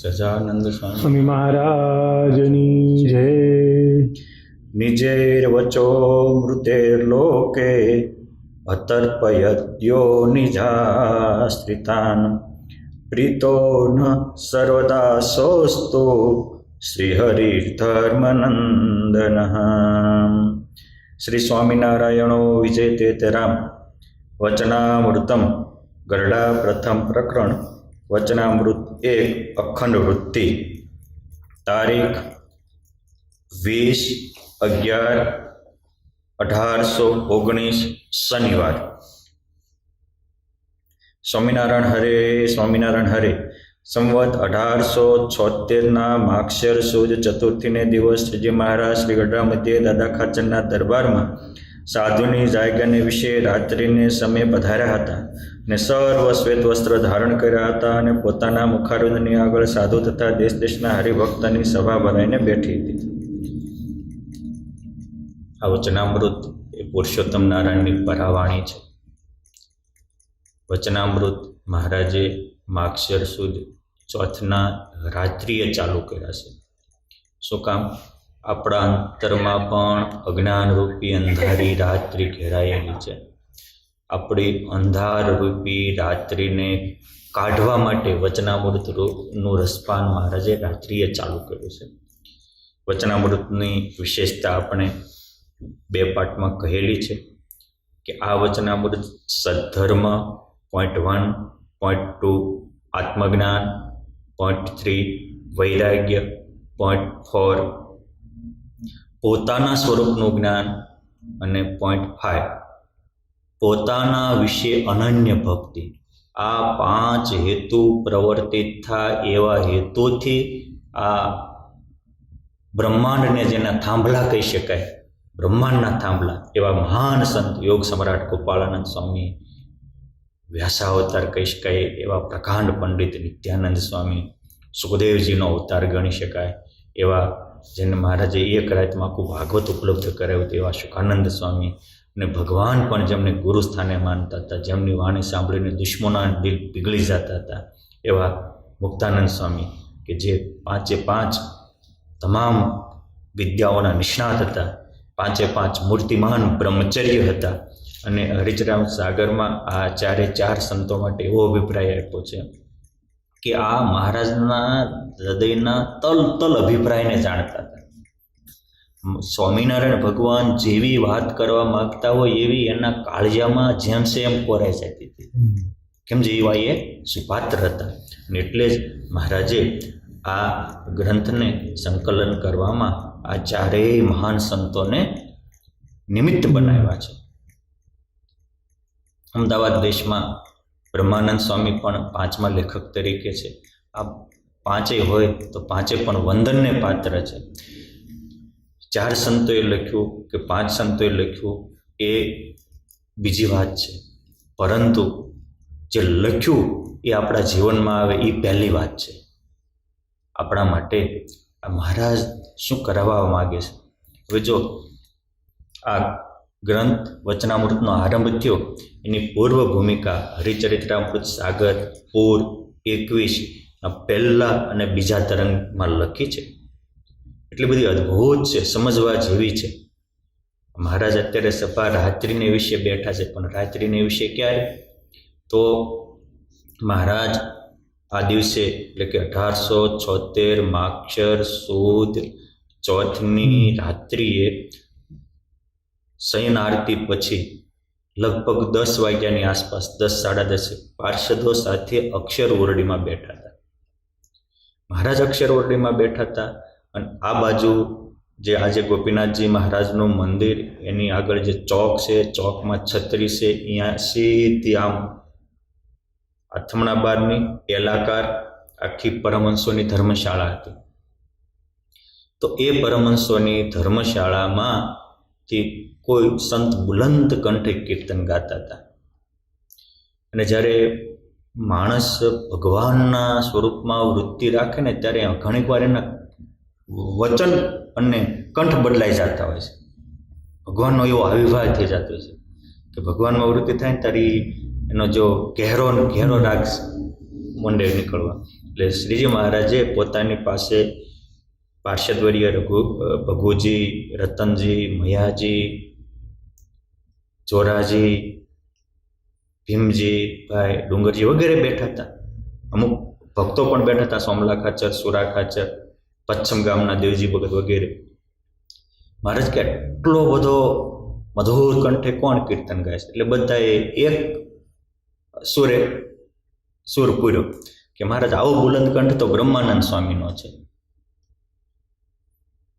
સજાનંદ સ્વામી સ્વામી મહારાજની જય. નિજૈર્વચો મૃતેર્લોકે અતર્પયદ્યો નિજાશ્રિતાન પ્રીતો ન સર્વદા સોસ્તો શ્રીહરિર્ધર્મનંદન. શ્રી સ્વામિનારાયણો વિજય તેતરામ. વચનામૃતમ ગરડા પ્રથમ પ્રકરણ વચનામૃત 1 અખંડ વૃત્તિ. તારીખ 20/11/1819 શનિવાર. સ્વામિનારાયણ હરે સ્વામિનારાયણ હરે. સંવત 1876ના માક્ષર સુદ ચતુર્થીને દિવસ શ્રીજી મહારાજ શ્રી ગઢડા મધ્યે દાદા ખાચરના દરબારમાં સાધુની જાયગાને વિશે રાત્રિને સમયે પધાર્યા હતા ને સર્વ શ્વેત વસ્ત્ર ધારણ કર્યા હતા અને પોતાના મુખારવિંદની આગળ સાધુ તથા દેશ દેશના હરિભક્તની સભા ભરાઈને બેઠી હતી. આ વચનામૃત એ પુરુષોત્તમ નારાયણની પરાવાણી છે. વચનામૃત મહારાજે માક્ષર સુદ ચોથના રાત્રિએ ચાલુ કર્યા છે. શું કામ? આપણા અંતરમાં પણ અજ્ઞાનરૂપી અંધારી રાત્રિ ઘેરાયેલી છે. આપણી અંધારરૂપી રાત્રિને કાઢવા માટે વચનામૃતનું રસપાન મહારાજે રાત્રિએ ચાલુ કર્યું છે. વચનામૃતની વિશેષતા આપણે 2 પાઠમાં કહેલી છે કે આ વચનામૃત સદ્ધર્મ .1, .2 આત્મજ્ઞાન, .3 વૈરાગ્ય, .4 પોતાના સ્વરૂપનું જ્ઞાન અને .5 પોતાના વિશે અનન્ય ભક્તિ. આ 5 હેતુ પ્રવર્તિત થાય એવા હેતુથી આ બ્રહ્માંડને જેના થાંભલા કહી શકાય, બ્રહ્માંડના થાંભલા એવા મહાન સંત યોગ સમ્રાટ ગોપાળાનંદ સ્વામી, વ્યાસાવતાર કહી શકાય એવા પ્રકાંડ પંડિત નિત્યાનંદ સ્વામી, સુખદેવજીનો અવતાર ગણી શકાય એવા જેને મહારાજે એક રાતમાં આખું ભાગવત ઉપલબ્ધ કરાવ્યું તેવા સુખાનંદ સ્વામી, અને ભગવાન પણ જેમને ગુરુ સ્થાને માનતા હતા, જેમની વાણી સાંભળીને દુશ્મનોના દિલ પીગળી જતા હતા એવા મુક્તાનંદ સ્વામી કે જે 5 તમામ વિદ્યાઓના નિષ્ણાત હતા, 5 મૂર્તિમાન બ્રહ્મચર્ય હતા. અને હરિચરામ સાગરમાં આ 4 સંતો માટે એવો અભિપ્રાય આપ્યો છે કે આ મહારાજના હૃદયના તલ અભિપ્રાયને જાણતા હતા. સ્વામિનારાયણ ભગવાન જેવી વાત કરવા માગતા હોય એવી એના કાળજામાં જેમ છે એમ કોરાઈ જતી હતી, કેમ જે એવા એ સુપાત્ર હતા. અને એટલે જ મહારાજે આ ગ્રંથને સંકલન કરવામાં આ 4 મહાન સંતોને નિમિત્ત બનાવ્યા છે. અમદાવાદ દેશમાં બ્રહ્માનંદ સ્વામી પણ 5મા લેખક તરીકે છે. આ 5 હોય તો 5 પણ વંદનને પાત્ર છે. 4 સંતોએ લખ્યું કે 5 સંતોએ લખ્યું એ બીજી વાત છે, પરંતુ જે લખ્યું એ આપણા જીવનમાં આવે એ પહેલી વાત છે. આપણા માટે આ મહારાજ શું કરાવવા માગે છે. હવે જો આ ગ્રંથ વચનામૃતનો આરંભ થયો એની પૂર્વ ભૂમિકા હરિચરિત્રામૃત સાગર પૂર 21 પહેલા અને બીજા તરંગમાં લખી છે. એટલી બધી અદ્ભુત છે, સમજવા જેવી છે. મહારાજ અત્યારે સભા રાત્રિને વિશે બેઠા છે, પણ રાત્રિને વિશે ક્યારે? તો મહારાજ આ દિવસે એટલે કે 1876 માક્ષર સુદ ચોથની રાત્રિએ શયન આરતી પછી લગભગ 10 વાગ્યાની આસપાસ, 10-10:30 પાર્ષદો સાથે અક્ષર ઓરડીમાં બેઠા હતા. મહારાજ અક્ષર ઓરડીમાં બેઠા હતા અને આ બાજુ જે આજે ગોપીનાથજી મહારાજનું મંદિર એની આગળ જે ચોક છે, ચોકમાં છત્રી છે, અહીંયા સીધી આમ આથમણા બારની એલાકાર આખી પરમહંસોની ધર્મશાળા હતી. તો એ પરમહંસોની ધર્મશાળામાંથી કોઈ સંત બુલંદ કંઠે કીર્તન ગાતા હતા. અને જ્યારે માણસ ભગવાનના સ્વરૂપમાં વૃત્તિ રાખે ને ત્યારે ઘણીક વાર એના વચન અને કંઠ બદલાઈ જતા હોય છે. ભગવાનનો એવો આવિર્ભાવ થઈ જતો હોય છે કે ભગવાનમાં વૃત્તિ થાય ને તારી એનો જો ઘેરો રાગ મંડે નીકળવા. એટલે શ્રીજી મહારાજે પોતાની પાસે પાર્ષદવર્ય ભગુજી, રતનજી, મયાજી, ચોરાજી, ભીમજી, ભાઈ ડુંગરજી વગેરે બેઠા હતા. અમુક ભક્તો પણ બેઠા હતા, સોમલા ખાચર, સુરા ખાચર, પચ્છમ ગામના દેવજી ભગત વગેરે. મહારાજ કે આટલો બધો મધુર કંઠે કોણ કીર્તન ગાય છે? એટલે બધાએ એક સુરે સુર પૂર્યો કે મહારાજ આવો બુલંદ કંઠ તો બ્રહ્માનંદ સ્વામીનો છે.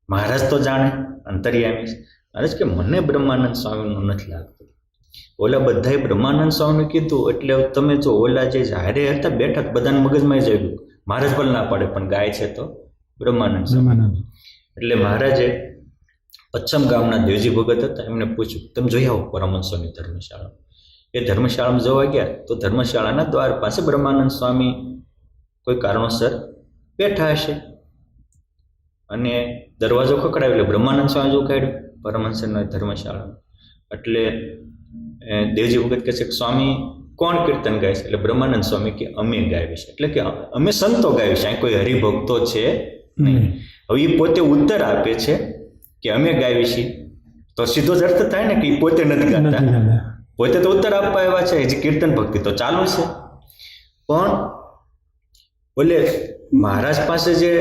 મહારાજ તો જાણે અંતર્યામી છે. મહારાજ કે મને બ્રહ્માનંદ સ્વામીનું નથી લાગતું. ઓલા બધાએ બ્રહ્માનંદ સ્વામી કીધું એટલે તમે જો ઓલા જે જાહેરે હતા બેઠા બધાને મગજમાં જયું. મહારાજ પણ ના પાડે પણ ગાય છે તો બ્રહ્માનંદ સ્વામી. એટલે મહારાજે પચ્છમ ગામના દેવજી ભગત હતા, એમને પૂછ્યું તમે જોઈ આવો પરમહંસોની ધર્મશાળા. એ ધર્મશાળામાં જવા ગયા તો ધર્મશાળાના દ્વાર પાસે બ્રહ્માનંદ સ્વામી કોઈ કારણોસર બેઠા હશે અને દરવાજો ખખડાવ્યો એટલે બ્રહ્માનંદ સ્વામી જો કાઢ્યું પરમહંસના ધર્મશાળામાં. એટલે દેવજી ભગત કહે છે કે સ્વામી કોણ કીર્તન ગાય છે? એટલે બ્રહ્માનંદ સ્વામી કે અમે ગાવી છે, એટલે કે અમે સંતો ગાવી છે, અહીં કોઈ હરિભક્તો છે નહીં. હવે એ પોતે ઉત્તર આપે છે કે અમે ગાવી છીએ, તો સીધો જ અર્થ થાય ને કે એ પોતે નથી ગાતા. પોતે તો ઉત્તર આપવા આવ્યા છે, હજી કીર્તન ભક્તિ તો ચાલુ છે. પણ બોલે મહારાજ પાસે જે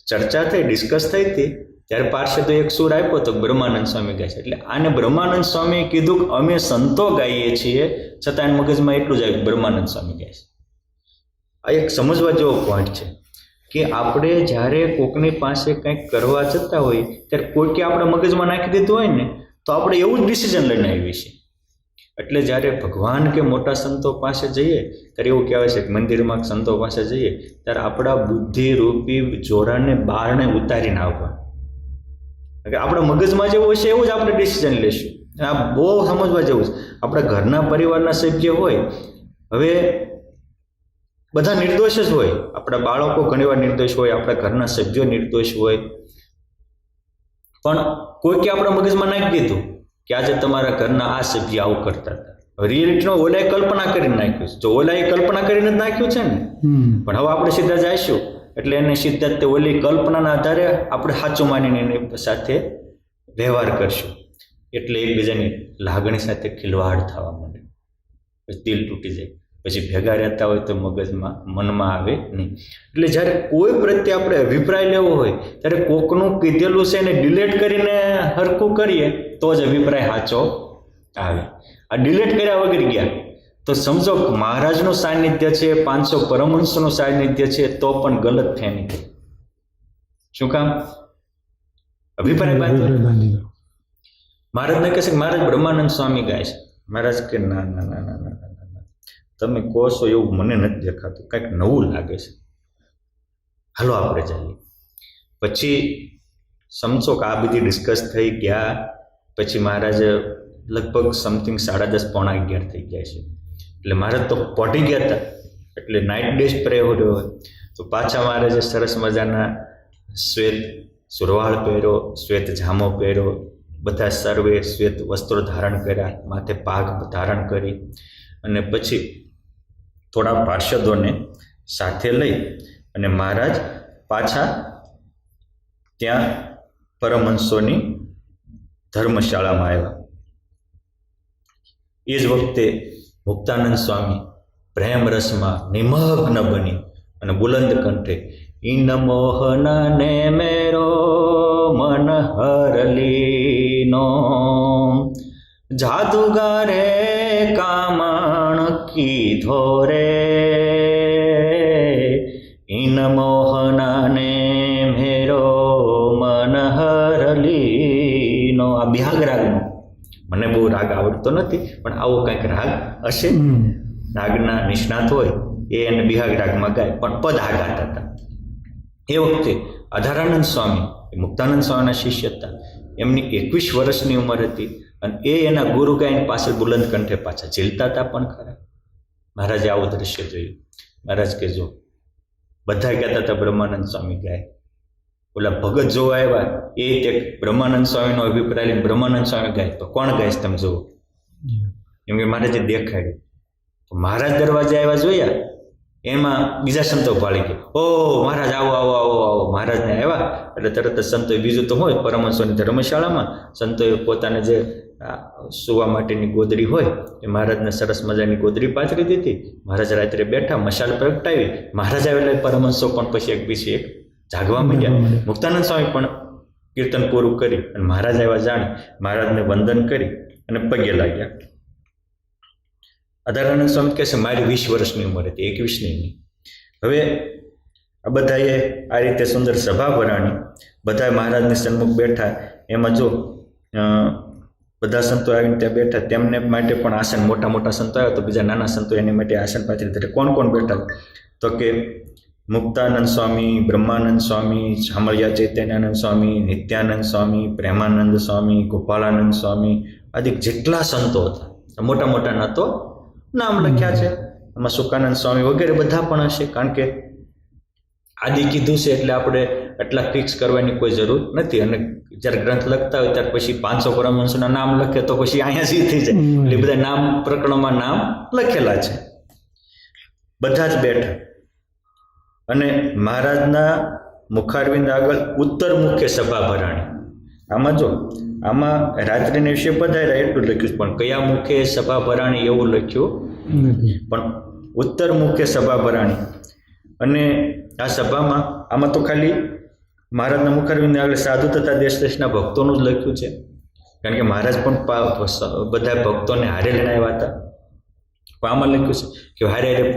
ચર્ચા થઈ, ડિસ્કસ થઈ હતી ત્યારે પાર્ષદો એક સુર આપ્યો તો બ્રહ્માનંદ સ્વામી ગાય છે. એટલે આને બ્રહ્માનંદ સ્વામીએ કીધું કે અમે સંતો ગાઈએ છીએ, છતાં એને મગજમાં એટલું જ આવ્યું બ્રહ્માનંદ સ્વામી ગાય છે. આ એક સમજવા જેવો પોઈન્ટ છે કે આપણે જ્યારે કોકની પાસે કંઈક કરવા જતા હોય ત્યારે કોઈકે આપણે મગજમાં નાખી દીધું હોય ને તો આપણે એવું જ ડિસિઝન લઈને આવીએ છીએ. એટલે જ્યારે ભગવાન કે મોટા સંતો પાસે જઈએ ત્યારે એવું કહેવાય છે કે મંદિરમાં સંતો પાસે જઈએ ત્યારે આપણા બુદ્ધિરૂપી જોરાને બારણે ઉતારીને આવવા. આપણા મગજમાં જેવું હશે એવું જ આપણે ડિસિઝન લેશું. આ બહુ સમજવા જેવું છે. આપણા ઘરના પરિવારના સભ્ય હોય, હવે બધા નિર્દોષ જ હોય, આપણા બાળકો ઘણીવાર નિર્દોષ હોય, આપણા ઘરના સભ્યો નિર્દોષ હોય, પણ કોઈકે આપણા મગજમાં નાખી દીધું કે આજે તમારા ઘરના આ સભ્ય આવું કરતા હતા. હવે રિયાલિટીમાં ઓલાએ કલ્પના કરીને નાખ્યું છે. જો ઓલાએ કલ્પના કરીને જ નાખ્યું છે ને, પણ હવે આપણે સીધા જઈશું એટલે એને સીધા તે ઓલી કલ્પનાના આધારે આપણે સાચું માનીને એની સાથે વ્યવહાર કરશું. એટલે એકબીજાની લાગણી સાથે ખિલવાડ થવા માંડે, પછી દિલ તૂટી જાય, પછી ભેગા રહેતા હોય તો મગજમાં મનમાં આવે નહીં. એટલે જ્યારે કોઈ પ્રત્યે આપણે અભિપ્રાય લેવો હોય ત્યારે કોકનું કીધેલું છે એને ડિલેટ કરીને હરખું કરીએ તો જ અભિપ્રાય સાચો આવે. આ ડિલેટ કર્યા વગર ગયા તો સમજો મહારાજનું સાનિધ્ય છે, 500 પરમહંસનું સાનિધ્ય છે, તો પણ ગલત ફેમી થઈ. શું કામ? અભિપ્રાય બાંધી. મહારાજને કહે છે કે મહારાજ બ્રહ્માનંદ સ્વામી ગાય છે. મહારાજ કે ના ના ના ના ના ના, તમે કહો છો એવું મને નથી દેખાતું, કંઈક નવું લાગે છે, હાલો આપણે જઈએ. પછી સમજો કે આ બધી ડિસ્કસ થઈ ગયા પછી મહારાજ લગભગ સમથિંગ 10:30 પોણા 11 થઈ ગયા છે. એટલે મહારાજ તો પહોંચી ગયા હતા, એટલે નાઇટ ડેશ પ્રેયર હોય તો પાછા મહારાજે સરસ મજાના શ્વેત સુરવાળ પહેર્યો, શ્વેત જામો પહેર્યો, બધા સર્વે શ્વેત વસ્ત્રો ધારણ કર્યા, માથે પાઘ ધારણ કરી અને પછી થોડા પાર્ષદોને સાથે લઈ અને મહારાજ પાછા ત્યાં પરમહંસોની ધર્મશાળામાં આવ્યા. એ જ વખતે મુક્તાનંદ સ્વામી પ્રેમ રસમાં નિમગ્ન બની અને બુલંદ કંઠે ઇન મોહન ને મેરો મન હરલીનો જાદુગારે કામણ કીધો રે ઇન મોહન ને મેરો મન હરલીનો. આ બિહાગ રાગનો, મને બહુ રાગ આવડતો નથી પણ આવો કંઈક રાગ હશે. રાગના નિષ્ણાત હોય એ એને બિહાગ રાગમાં ગાય, પણ પદ આ ગાતા હતા. એ વખતે અધારાનંદ સ્વામી મુક્તાનંદ સ્વામીના શિષ્ય હતા. એમની 21 વર્ષની ઉંમર હતી અને એ એના ગુરુ ગાયન પાસે બુલંદ કંઠે પાછા ઝીલતા હતા પણ ખરા. મહારાજે આવું દ્રશ્ય જોયું. મહારાજ કે જો બધા કહેતા હતા બ્રહ્માનંદ સ્વામી ગાય, ઓલા ભગત જોવા આવ્યા એ તે બ્રહ્માનંદ સ્વામીનો અભિપ્રાય લઈને બ્રહ્માનંદ સ્વામી ગાય, તો કોણ ગાય તમે જુઓ. એમ કે મહારાજે દેખાડ્યું. તો મહારાજ દરવાજે આવ્યા જોયા એમાં બીજા સંતો ભાળી ગયા, ઓ મહારાજ આવો આવો આવો આવો. મહારાજને આવ્યા એટલે તરત જ સંતોએ, બીજું તો હોય પરમહંસોની ધર્મશાળામાં સંતોએ પોતાને જે સુવા માટેની ગોદડી હોય એ મહારાજને સરસ મજાની ગોદડી પાથરી દીધી. મહારાજ રાત્રે બેઠા, મશાલ પ્રગટાવી. મહારાજ આવે એટલે પરમહંસો પણ પછી એક પછી એક જાગવા માંડ્યા. મુક્તાનંદ સ્વામી પણ કીર્તન પૂરું કરી અને મહારાજ આવ્યા જાણે મહારાજને વંદન કરી અને પગે લાગ્યા. અધારાનંદ સ્વામી કહે છે મારી 20 વર્ષની ઉંમર હતી, 21ની નહીં. હવે આ બધાએ આ રીતે સુંદર સભા ભરાણી, બધા મહારાજની સન્મુખ બેઠા. એમાં જો બધા સંતો આવીને ત્યાં બેઠા, તેમને માટે પણ આસન, મોટા મોટા સંતો આવ્યા તો બીજા નાના સંતો એની માટે આસન પાથરી દીધા. કોણ કોણ બેઠા? તો કે મુક્તાનંદ સ્વામી, બ્રહ્માનંદ સ્વામી, શામળિયા ચૈતન્યાનંદ સ્વામી, નિત્યાનંદ સ્વામી, પ્રેમાનંદ સ્વામી, ગોપાળાનંદ સ્વામી આદિ જેટલા સંતો હતા, મોટા મોટાના તો નામ લખ્યા છે. એમાં સુકાનંદ સ્વામી વગેરે બધા પણ હશે, કારણ કે આદિ કીધું છે એટલે આપણે એટલા ફિક્સ કરવાની કોઈ જરૂર નથી. અને જ્યારે ગ્રંથ લખતા હોય ત્યારે પછી 500 પરમહંસોના નામ લખે તો પછી અહીંયા સી થઈ જાય. એટલે બધા નામ પ્રકરણોમાં નામ લખેલા છે. બધા જ બેઠા અને મહારાજના મુખારવિંદ આગળ ઉત્તર મુખે સભા ભરાણી. આમાં જો આમાં રાત્રિના વિશે પધાર્યા એટલું લખ્યું, પણ કયા મુખે સભા ભરાણી એવું લખ્યું પણ ઉત્તર મુખે સભા ભરાણી. અને આ સભામાં આમાં તો ખાલી મહારાજના મુખારવિંદ આગળ સાધુ તથા દેશ દેશના ભક્તોનું જ લખ્યું છે, કારણ કે મહારાજ પણ બધા ભક્તોને હારે લઈને આવ્યા હતા. પણ આમાં લખ્યું છે કે હારે હારે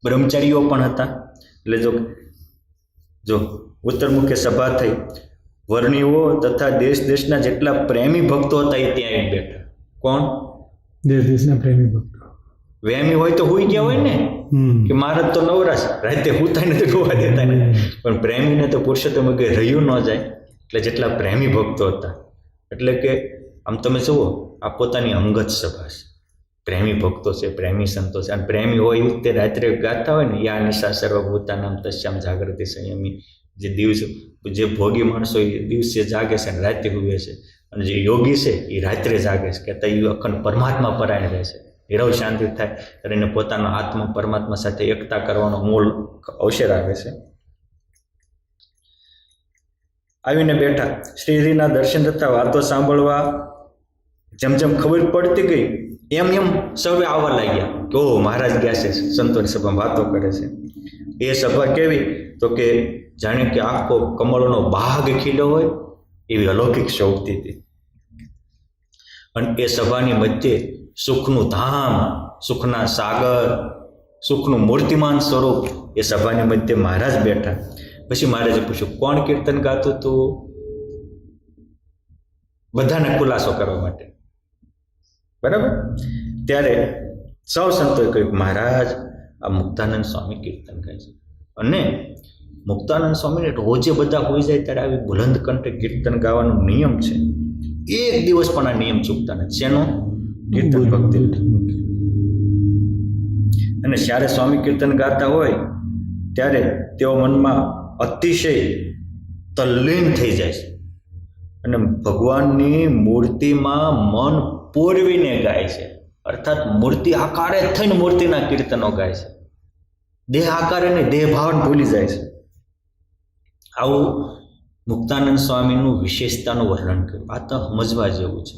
બ્રહ્મચારીઓ પણ હતા. એટલે જો ઉત્તર મુખે સભા થઈ, વર્ણીઓ તથા દેશ દેશના જેટલા પ્રેમી ભક્તો હતા એ ત્યાં આવીને બેઠા. કોણ? દેશ દેશના પ્રેમી ભક્તો. વેમી હોય તો હુઈ ગયા હોય ને, કે મહારાજ તો નવરાશ રાતે હુતા નથી, હોવા દેતા ને. પણ પ્રેમીને તો પુરુષોત્તમ વગેરે રહ્યું ન જાય. એટલે જેટલા પ્રેમી ભક્તો હતા, એટલે કે આમ તમે જુઓ આ પોતાની અંગત સભા છે, પ્રેમી ભક્તો છે, પ્રેમી સંતો છે. અને પ્રેમી હોય એ તે રાત્રે ગાતા હોય ને, યા નિશા સર્વભૂતાનામ તસ્યામ જાગૃતિ સંયમી. જે દિવસ જે ભોગી માણસો એ દિવસે જાગે છે અને રાતે હુવે છે, અને જે યોગી છે એ રાત્રે જાગે છે, કે એ અખંડ પરમાત્મા પરાયણ રહે છે. નિરવ શાંતિ થાય ત્યારે એને પોતાનો આત્મા પરમાત્મા સાથે એકતા કરવાનો મૂળ અવસર આવે છે. આવીને બેઠા, શ્રીહરિના દર્શન તથા વાતો સાંભળવા જેમ જેમ ખબર પડતી ગઈ એમ એમ સૌએ આવવા લાગ્યા કે ઓ મહારાજ ગયા છે, સંતોની સભામાં વાતો કરે છે. એ સભા કેવી? તો કે જાણે કે આખો કમળનો બાગ ખીલ્યો હોય એવી અલૌકિક શોભતી હતી. અને એ સભાની મધ્યે સુખનું ધામ, સુખના સાગર, સુખનું મૂર્તિમાન સ્વરૂપ એ સભાની મધ્યે મહારાજ બેઠા. પછી મહારાજે પૂછ્યું કોણ કીર્તન ગાતું હતું? બધાને ખુલાસો કરવા માટે, બરાબર? ત્યારે સૌ સંતોએ કહ્યું મહારાજ આ મુક્તાનંદ સ્વામી કીર્તન ગાય છે. અને મુક્તાનંદ સ્વામીને રોજે બધા હોઈ જાય ત્યારે આવી બુલંદ કંઠે કીર્તન ગાવાનો નિયમ છે. એક દિવસ પણ આ નિયમ ચૂકતા નથી. શેનો? કીર્તન ભક્તિ. અને જ્યારે સ્વામી કીર્તન ગાતા હોય ત્યારે તેઓ મનમાં અતિશય તલ્લીન થઈ જાય છે અને ભગવાનની મૂર્તિમાં મન પોરવીને ગાય છે. અર્થાત મૂર્તિ આકારે થઈને મૂર્તિના કીર્તનો ગાય છે. દેહ આકારે નહીં, દેહ ભાવને ભૂલી જાય છે. આવું મુક્તાનંદ સ્વામીનું વિશેષતાનું વર્ણન કર્યું. આ તો સમજવા જેવું છે.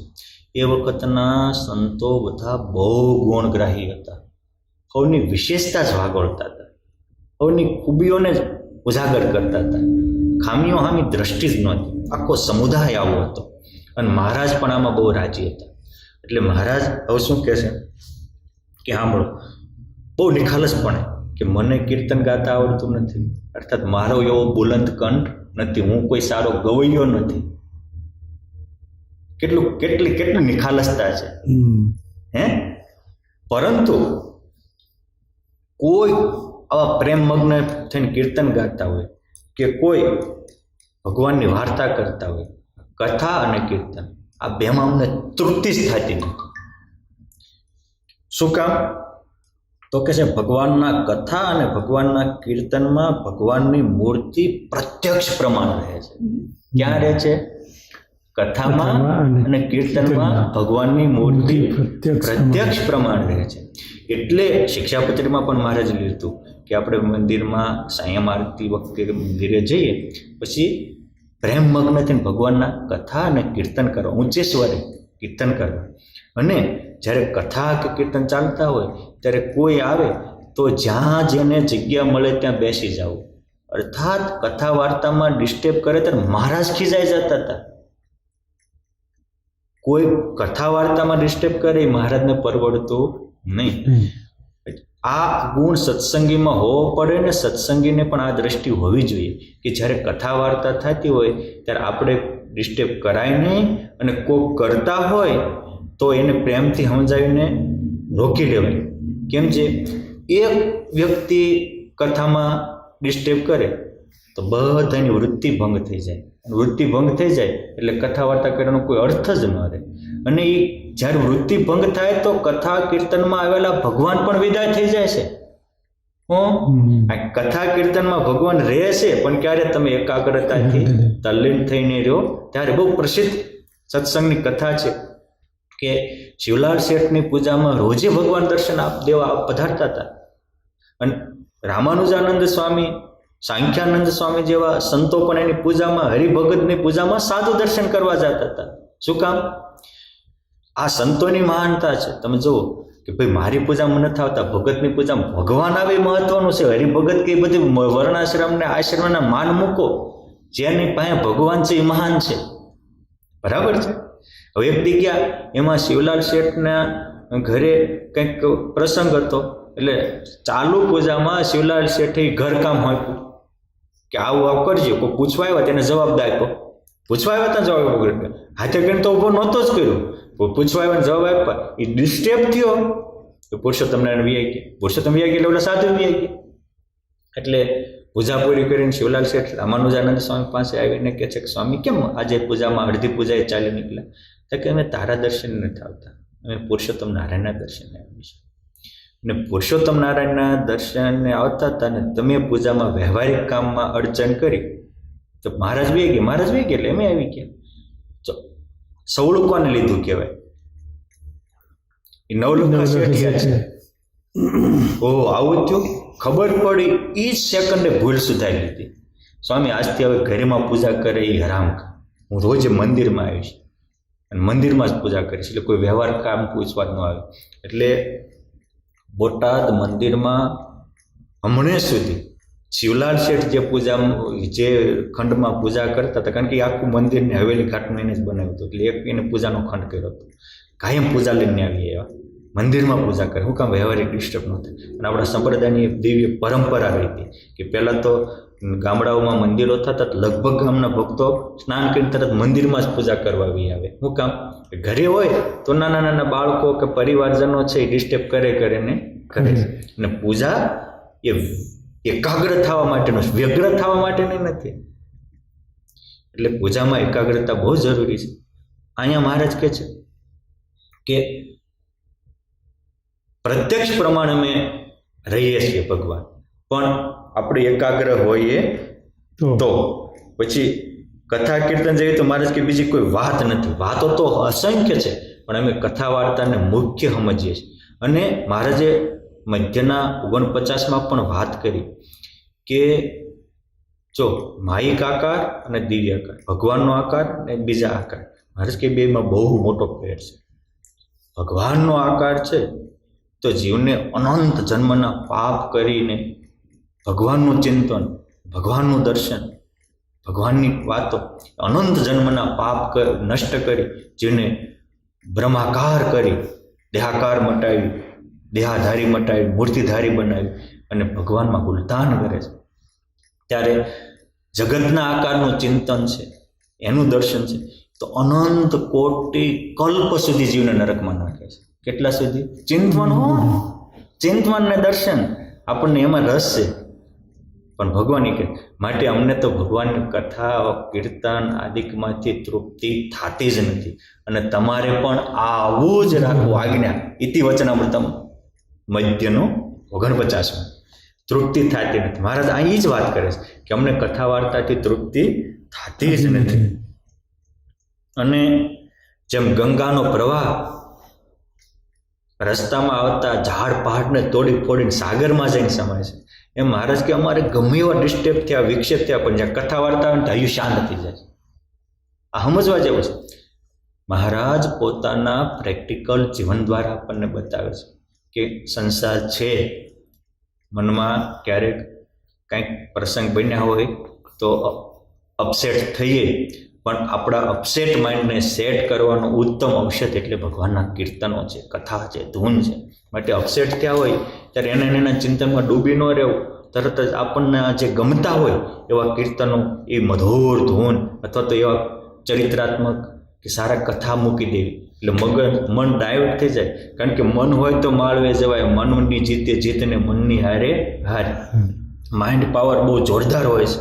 એ વખતના સંતો બધા બહુ ગુણગ્રાહી હતા. સૌની વિશેષતા જ વાગોળતા હતા, સૌની ખૂબીઓને જ ઉજાગર કરતા હતા. ખામીઓ સામી દ્રષ્ટિ જ નહોતી. આખો સમુદાય આવો હતો. અને મહારાજ પણ આમાં બહુ રાજી હતા. એટલે મહારાજ હવે શું કહે છે કે સાંભળો, બહુ નિખાલસપણે કે મને કીર્તન ગાતા આવડતું નથી, અર્થાત મારો એવો બુલંદ કંઠ નથી, હું કોઈ સારો ગવૈયો નથી. કેટલી નિખાલસતા છે, હે? પરંતુ કોઈ આવા પ્રેમમગ્ન થઈને કીર્તન ગાતા હોય કે કોઈ ભગવાનની વાર્તા કરતા હોય, કથા અને કીર્તન આ બેમાં અમને તૃપ્તિ જ થતી નથી. શું કામ? તો કે છે ભગવાનના કથા અને ભગવાનના કીર્તનમાં ભગવાનની મૂર્તિ પ્રત્યક્ષ પ્રમાણ રહે છે. ક્યાં રહે છે? કથામાં અને કીર્તનમાં ભગવાનની મૂર્તિ પ્રત્યક્ષ પ્રમાણ રહે છે. એટલે શિક્ષાપત્રીમાં પણ મહારાજે લીધું કે આપણે મંદિરમાં સાયમ આરતી વખતે મંદિરે જઈએ પછી પ્રેમમગ્ન થઈને ભગવાનના કથા અને કીર્તન કરવા, ઊંચે સ્વરે કીર્તન કરવા. અને જ્યારે કથા કે કીર્તન ચાલતા હોય ત્યારે કોઈ આવે તો જ્યાં જેને જગ્યા મળે ત્યાં બેસી જવું. અર્થાત કથા વાર્તામાં ડિસ્ટર્બ કરે ત્યારે મહારાજ ખીજાઈ જતા હતા. કોઈ કથા વાર્તામાં ડિસ્ટર્બ કરે એ મહારાજને પરવડતું નહીં. આ ગુણ સત્સંગીમાં હોવો પડે ને સત્સંગીને પણ આ દ્રષ્ટિ હોવી જોઈએ કે જ્યારે કથા વાર્તા થતી હોય ત્યારે આપણે ડિસ્ટર્બ કરાય નહીં, અને કોક કરતા હોય તો એને પ્રેમથી સમજાવીને રોકી લેવાય. કેમ છે, એક વ્યક્તિ કથામાં ડિસ્ટર્બ કરે તો બધાની વૃત્તિ ભંગ થઈ જાય. વૃત્તિ ભંગ થઈ જાય એટલે કથા વાર્તા કરવાનો કોઈ અર્થ જ ન રહે. અને એ જ્યારે વૃત્તિ ભંગ થાય તો કથા કીર્તનમાં આવેલા ભગવાન પણ વિદાય થઈ જાય છે. આ કથા કીર્તનમાં ભગવાન રહે છે, પણ ક્યારે તમે એકાગ્રતાથી તલ્લીન થઈને રહ્યો ત્યારે. બહુ પ્રસિદ્ધ સત્સંગની કથા છે કે શિવલાલ શેઠની પૂજામાં રોજે ભગવાન દર્શન દેવા પધારતા હતા. અને રામાનુજાનંદ સ્વામી, સાંખ્યાનંદ સ્વામી જેવા સંતો પણ એની પૂજામાં, હરિભગતની પૂજામાં સાધુ દર્શન કરવા જતા હતા. શું કામ? આ સંતોની મહાનતા છે. તમે જુઓ કે ભાઈ મારી પૂજામાં નથી આવતા, ભગતની પૂજામાં ભગવાન આવે એ મહત્વનું છે. હરિભગત કે બધી વર્ણાશ્રમને આશ્રમના માન મૂકો, જેની પાસે ભગવાન છે એ મહાન છે. બરાબર છે. હવે એક જગ્યા એમાં શિવલાલ શેઠના ઘરે કંઈક પ્રસંગ હતો, એટલે ચાલુ પૂજામાં શિવલાલ શેઠે ઘરકામ આપ્યું કે આવું કરજો. કોઈ પૂછવા આવ્યા તેને જવાબ આપ્યો. પૂછવા આવ્યા ત્યાં જવાબ આપ્યો. હાથે કરીને તો ઊભો નહોતો જ કર્યો. પૂછવા આવ્યા જવાબ આપ્યા, એ ડિસ્ટર્બ થયો તો પુરુષોત્તમ નારાયણ વી આવી ગયા. પુરુષોત્તમ વી આવી ગયા એટલે ઓલા સાધુ વી આવી ગયા. એટલે પૂજા પૂરી કરીને શિવલાલ શેઠ રામાનુજાનંદ સ્વામી પાસે આવીને કહે છે કે સ્વામી કેમ આજે પૂજામાં અડધી પૂજા એ ચાલી નીકળ્યા? તો કે અમે તારા દર્શન નથી આવતા, અમે પુરુષોત્તમ નારાયણના દર્શને આવીએ છીએ. અને પુરુષોત્તમ નારાયણના દર્શનને આવતા હતા ને તમે પૂજામાં વ્યવહારિક કામમાં અડચણ કરી તો મહારાજ વી ગયા. મહારાજ વી ગયા એટલે અમે આવી ગયા. તો સવળું કોને લીધું કહેવાય? એ નવલખા શેઠિયા છે. ઓહો, આવું થયું. ખબર પડી એ જ સેકન્ડે ભૂલ સુધારી લીધી. સ્વામી આજથી હવે ઘરેમાં પૂજા કરે એ હરામ. હું રોજ મંદિરમાં આવીશ અને મંદિરમાં જ પૂજા કરીશ, એટલે કોઈ વ્યવહાર કામ પૂછવા જ ન આવે. એટલે બોટાદ મંદિરમાં હમણાં સુધી શિવલાલ શેઠ જે ખંડમાં પૂજા કરતા હતા, કારણ કે આખું મંદિરને હવેલી ઘાટનું એને જ બનાવ્યું હતું, એટલે એક એને પૂજાનો ખંડ કર્યો હતો. કાયમ પૂજા લઈને આવી એવા મંદિરમાં પૂજા કરે. હું કામ? વ્યવહારિક ડિસ્ટર્બ ન થાય. અને આપણા સંપ્રદાયની એક દિવ્ય પરંપરા રહી હતી કે પહેલાં તો ગામડાઓમાં મંદિરો થતા લગભગ ગામના ભક્તો સ્નાન કરીને તરત મંદિરમાં જ પૂજા કરવા આવે. શું કામ? ઘરે હોય તો નાના નાના બાળકો કે પરિવારજનો છે એ ડિસ્ટર્બ કરે કરે. અને પૂજા એ એકાગ્ર થવા માટેનું, વ્યગ્ર થવા માટેની નથી. એટલે પૂજામાં એકાગ્રતા બહુ જરૂરી છે. અહીંયા મહારાજ કહે છે કે પ્રત્યક્ષ પ્રમાણે અમે રહીએ છીએ ભગવાન, પણ આપણે એકાગ્ર હોઈએ તો. પછી કથા કીર્તન જેવી તો મહારાજ કે બીજી કોઈ વાત નથી. વાતો તો અસંખ્ય છે, પણ અમે કથા વાર્તાને મુખ્ય સમજીએ છીએ. અને મહારાજે મધ્યના 49માં પણ વાત કરી કે જો માયિક આકાર અને દિવ્ય આકાર, ભગવાનનો આકાર અને બીજા આકાર. મહારાજ કે બેમાં બહુ મોટો ફેર છે. ભગવાનનો આકાર છે તો જીવને અનંત જન્મના પાપ કરીને ભગવાનનું ચિંતન, ભગવાનનું દર્શન, ભગવાનની વાતો, અનંત જન્મના પાપ નષ્ટ કરી જીવને બ્રહ્માકાર કરી, દેહાકાર મટાવી, દેહાધારી મટાવી, મૂર્તિધારી બનાવી અને ભગવાનમાં ગુલતાન કરે છે. ત્યારે જગતના આકારનું ચિંતન છે, એનું દર્શન છે, તો અનંત કોટી કલ્પ સુધી જીવને નરકમાં નાખે છે. કેટલા સુધી? ચિંતન ને દર્શન. આપણને એમાં રસ છે, પણ ભગવાન કહે માટે અમને તો ભગવાનની કથા કીર્તન આદિકમાંથી તૃપ્તિ થતી જ નથી, અને તમારે પણ આવું જ રાખવું. આજ્ઞા ઇતિ વચનામૃતમ મધ્યનું 49. તૃપ્તિ થતી નથી. મહારાજ અહીં જ વાત કરે છે કે અમને કથા વાર્તાથી તૃપ્તિ થતી જ નથી. અને જેમ ગંગાનો પ્રવાહ રસ્તામાં આવતા ઝાડ પહાડને તોડી ફોડીને સાગરમાં જઈને સમાય છે. એમ મહારાજ કે અમારે ગમે એવા ડિસ્ટર્બ થયા, વિક્ષેપ થયા, પણ જ્યાં કથા વાર્તા આવે ને તો હૈયું શાંત થઈ જાય. આ સમજવા જેવું છે. મહારાજ પોતાના પ્રેક્ટિકલ જીવન દ્વારા આપણને બતાવે છે કે સંસાર છે. મનમાં ક્યારેક કંઈક પ્રસંગ બન્યા હોય તો અપસેટ થઈએ, પણ આપણા અપસેટ માઇન્ડને સેટ કરવાનું ઉત્તમ ઔષધ એટલે ભગવાનના કીર્તનો છે, કથા છે, ધૂન છે. માટે અપસેટ થયા હોય ત્યારે એના ચિંતનમાં ડૂબી ન રહેવું. તરત જ આપણને જે ગમતા હોય એવા કીર્તનો, એ મધુર ધૂન અથવા તો એવા ચરિત્રાત્મક કે સારા કથા મૂકી દેવી, એટલે મન ડાયવર્ટ થઈ જાય. કારણ કે મન હોય તો માળવે જવાય, મનની જીતે જીતને મનની હારે હાર. માઇન્ડ પાવર બહુ જોરદાર હોય છે.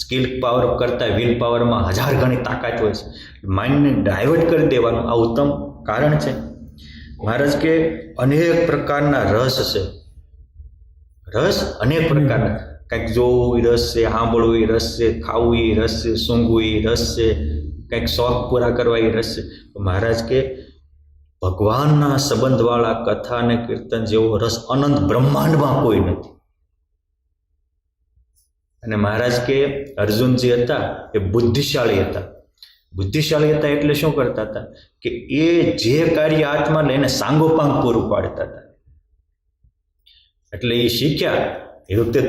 સ્કિલ પાવર કરતાં વિલ પાવરમાં 1000 ગણી તાકાત હોય છે. માઇન્ડને ડાયવર્ટ કરી દેવાનું આ ઉત્તમ કારણ છે. મહારાજ કે અનેક પ્રકારના રસ છે. રસ અનેક પ્રકારના, કંઈક જોવું એ રસ છે, સાંભળવું એ રસ છે, ખાવું એ રસ છે, સૂંઘવું એ રસ છે, કંઈક શોખ પૂરા કરવા એ રસ છે. મહારાજ કે ભગવાનના સંબંધવાળા કથા અને કીર્તન જેવો રસ અનંત બ્રહ્માંડમાં કોઈ નથી. અને મહારાજ કે અર્જુનજી હતા એ બુદ્ધિશાળી હતા. બુદ્ધિશાળી હતા એટલે શું કરતા હતા કે એ જે કાર્ય હાથમાં લઈને સાંગોપાંગ પૂરું પાડતા હતા. એટલે એ શીખ્યા. એ વખતે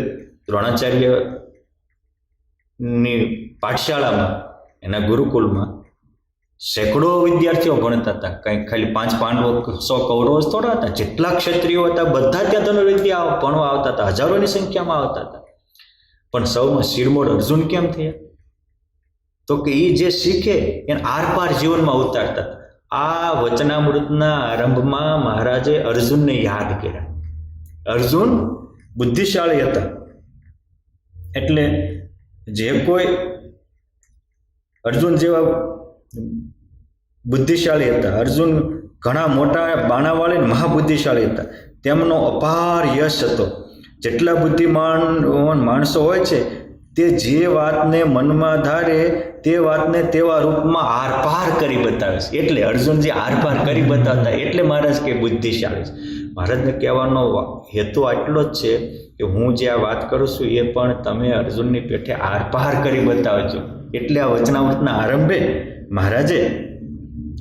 દ્રોણાચાર્યની પાઠશાળામાં, એના ગુરુકુલમાં સેંકડો વિદ્યાર્થીઓ ભણતા હતા. કંઈક ખાલી 5 પાંડવો 100 કૌરવો થોડા હતા. જેટલા ક્ષત્રિયો હતા બધા ત્યાં ધનુર્વિદ્યા ભણવા આવતા હતા. હજારોની સંખ્યામાં આવતા હતા. પણ સૌમાં શિરમોર અર્જુન કેમ થયા? તો કે એ જે શીખે એને આરપાર જીવનમાં ઉતારતા. આ વચનામૃતના આરંભમાં મહારાજે અર્જુનને યાદ કર્યા. અર્જુન બુદ્ધિશાળી હતા. એટલે જે કોઈ અર્જુન જેવા બુદ્ધિશાળી હતા, અર્જુન ઘણા મોટા બાણાવાળી મહાબુદ્ધિશાળી હતા. તેમનો અપાર યશ હતો. જેટલા બુદ્ધિમાન માણસો હોય છે તે જે વાતને મનમાં ધારે તે વાતને તેવા રૂપમાં આરપાર કરી બતાવે છે. એટલે અર્જુનજી આરપાર કરી બતાવતા, એટલે મહારાજ કે બુદ્ધિશાળી છે. મહારાજને કહેવાનો હેતુ આટલો જ છે કે હું જે આ વાત કરું છું એ પણ તમે અર્જુનની પેઠે આરપાર કરી બતાવજો. એટલે આ વચનામૃતના આરંભે મહારાજે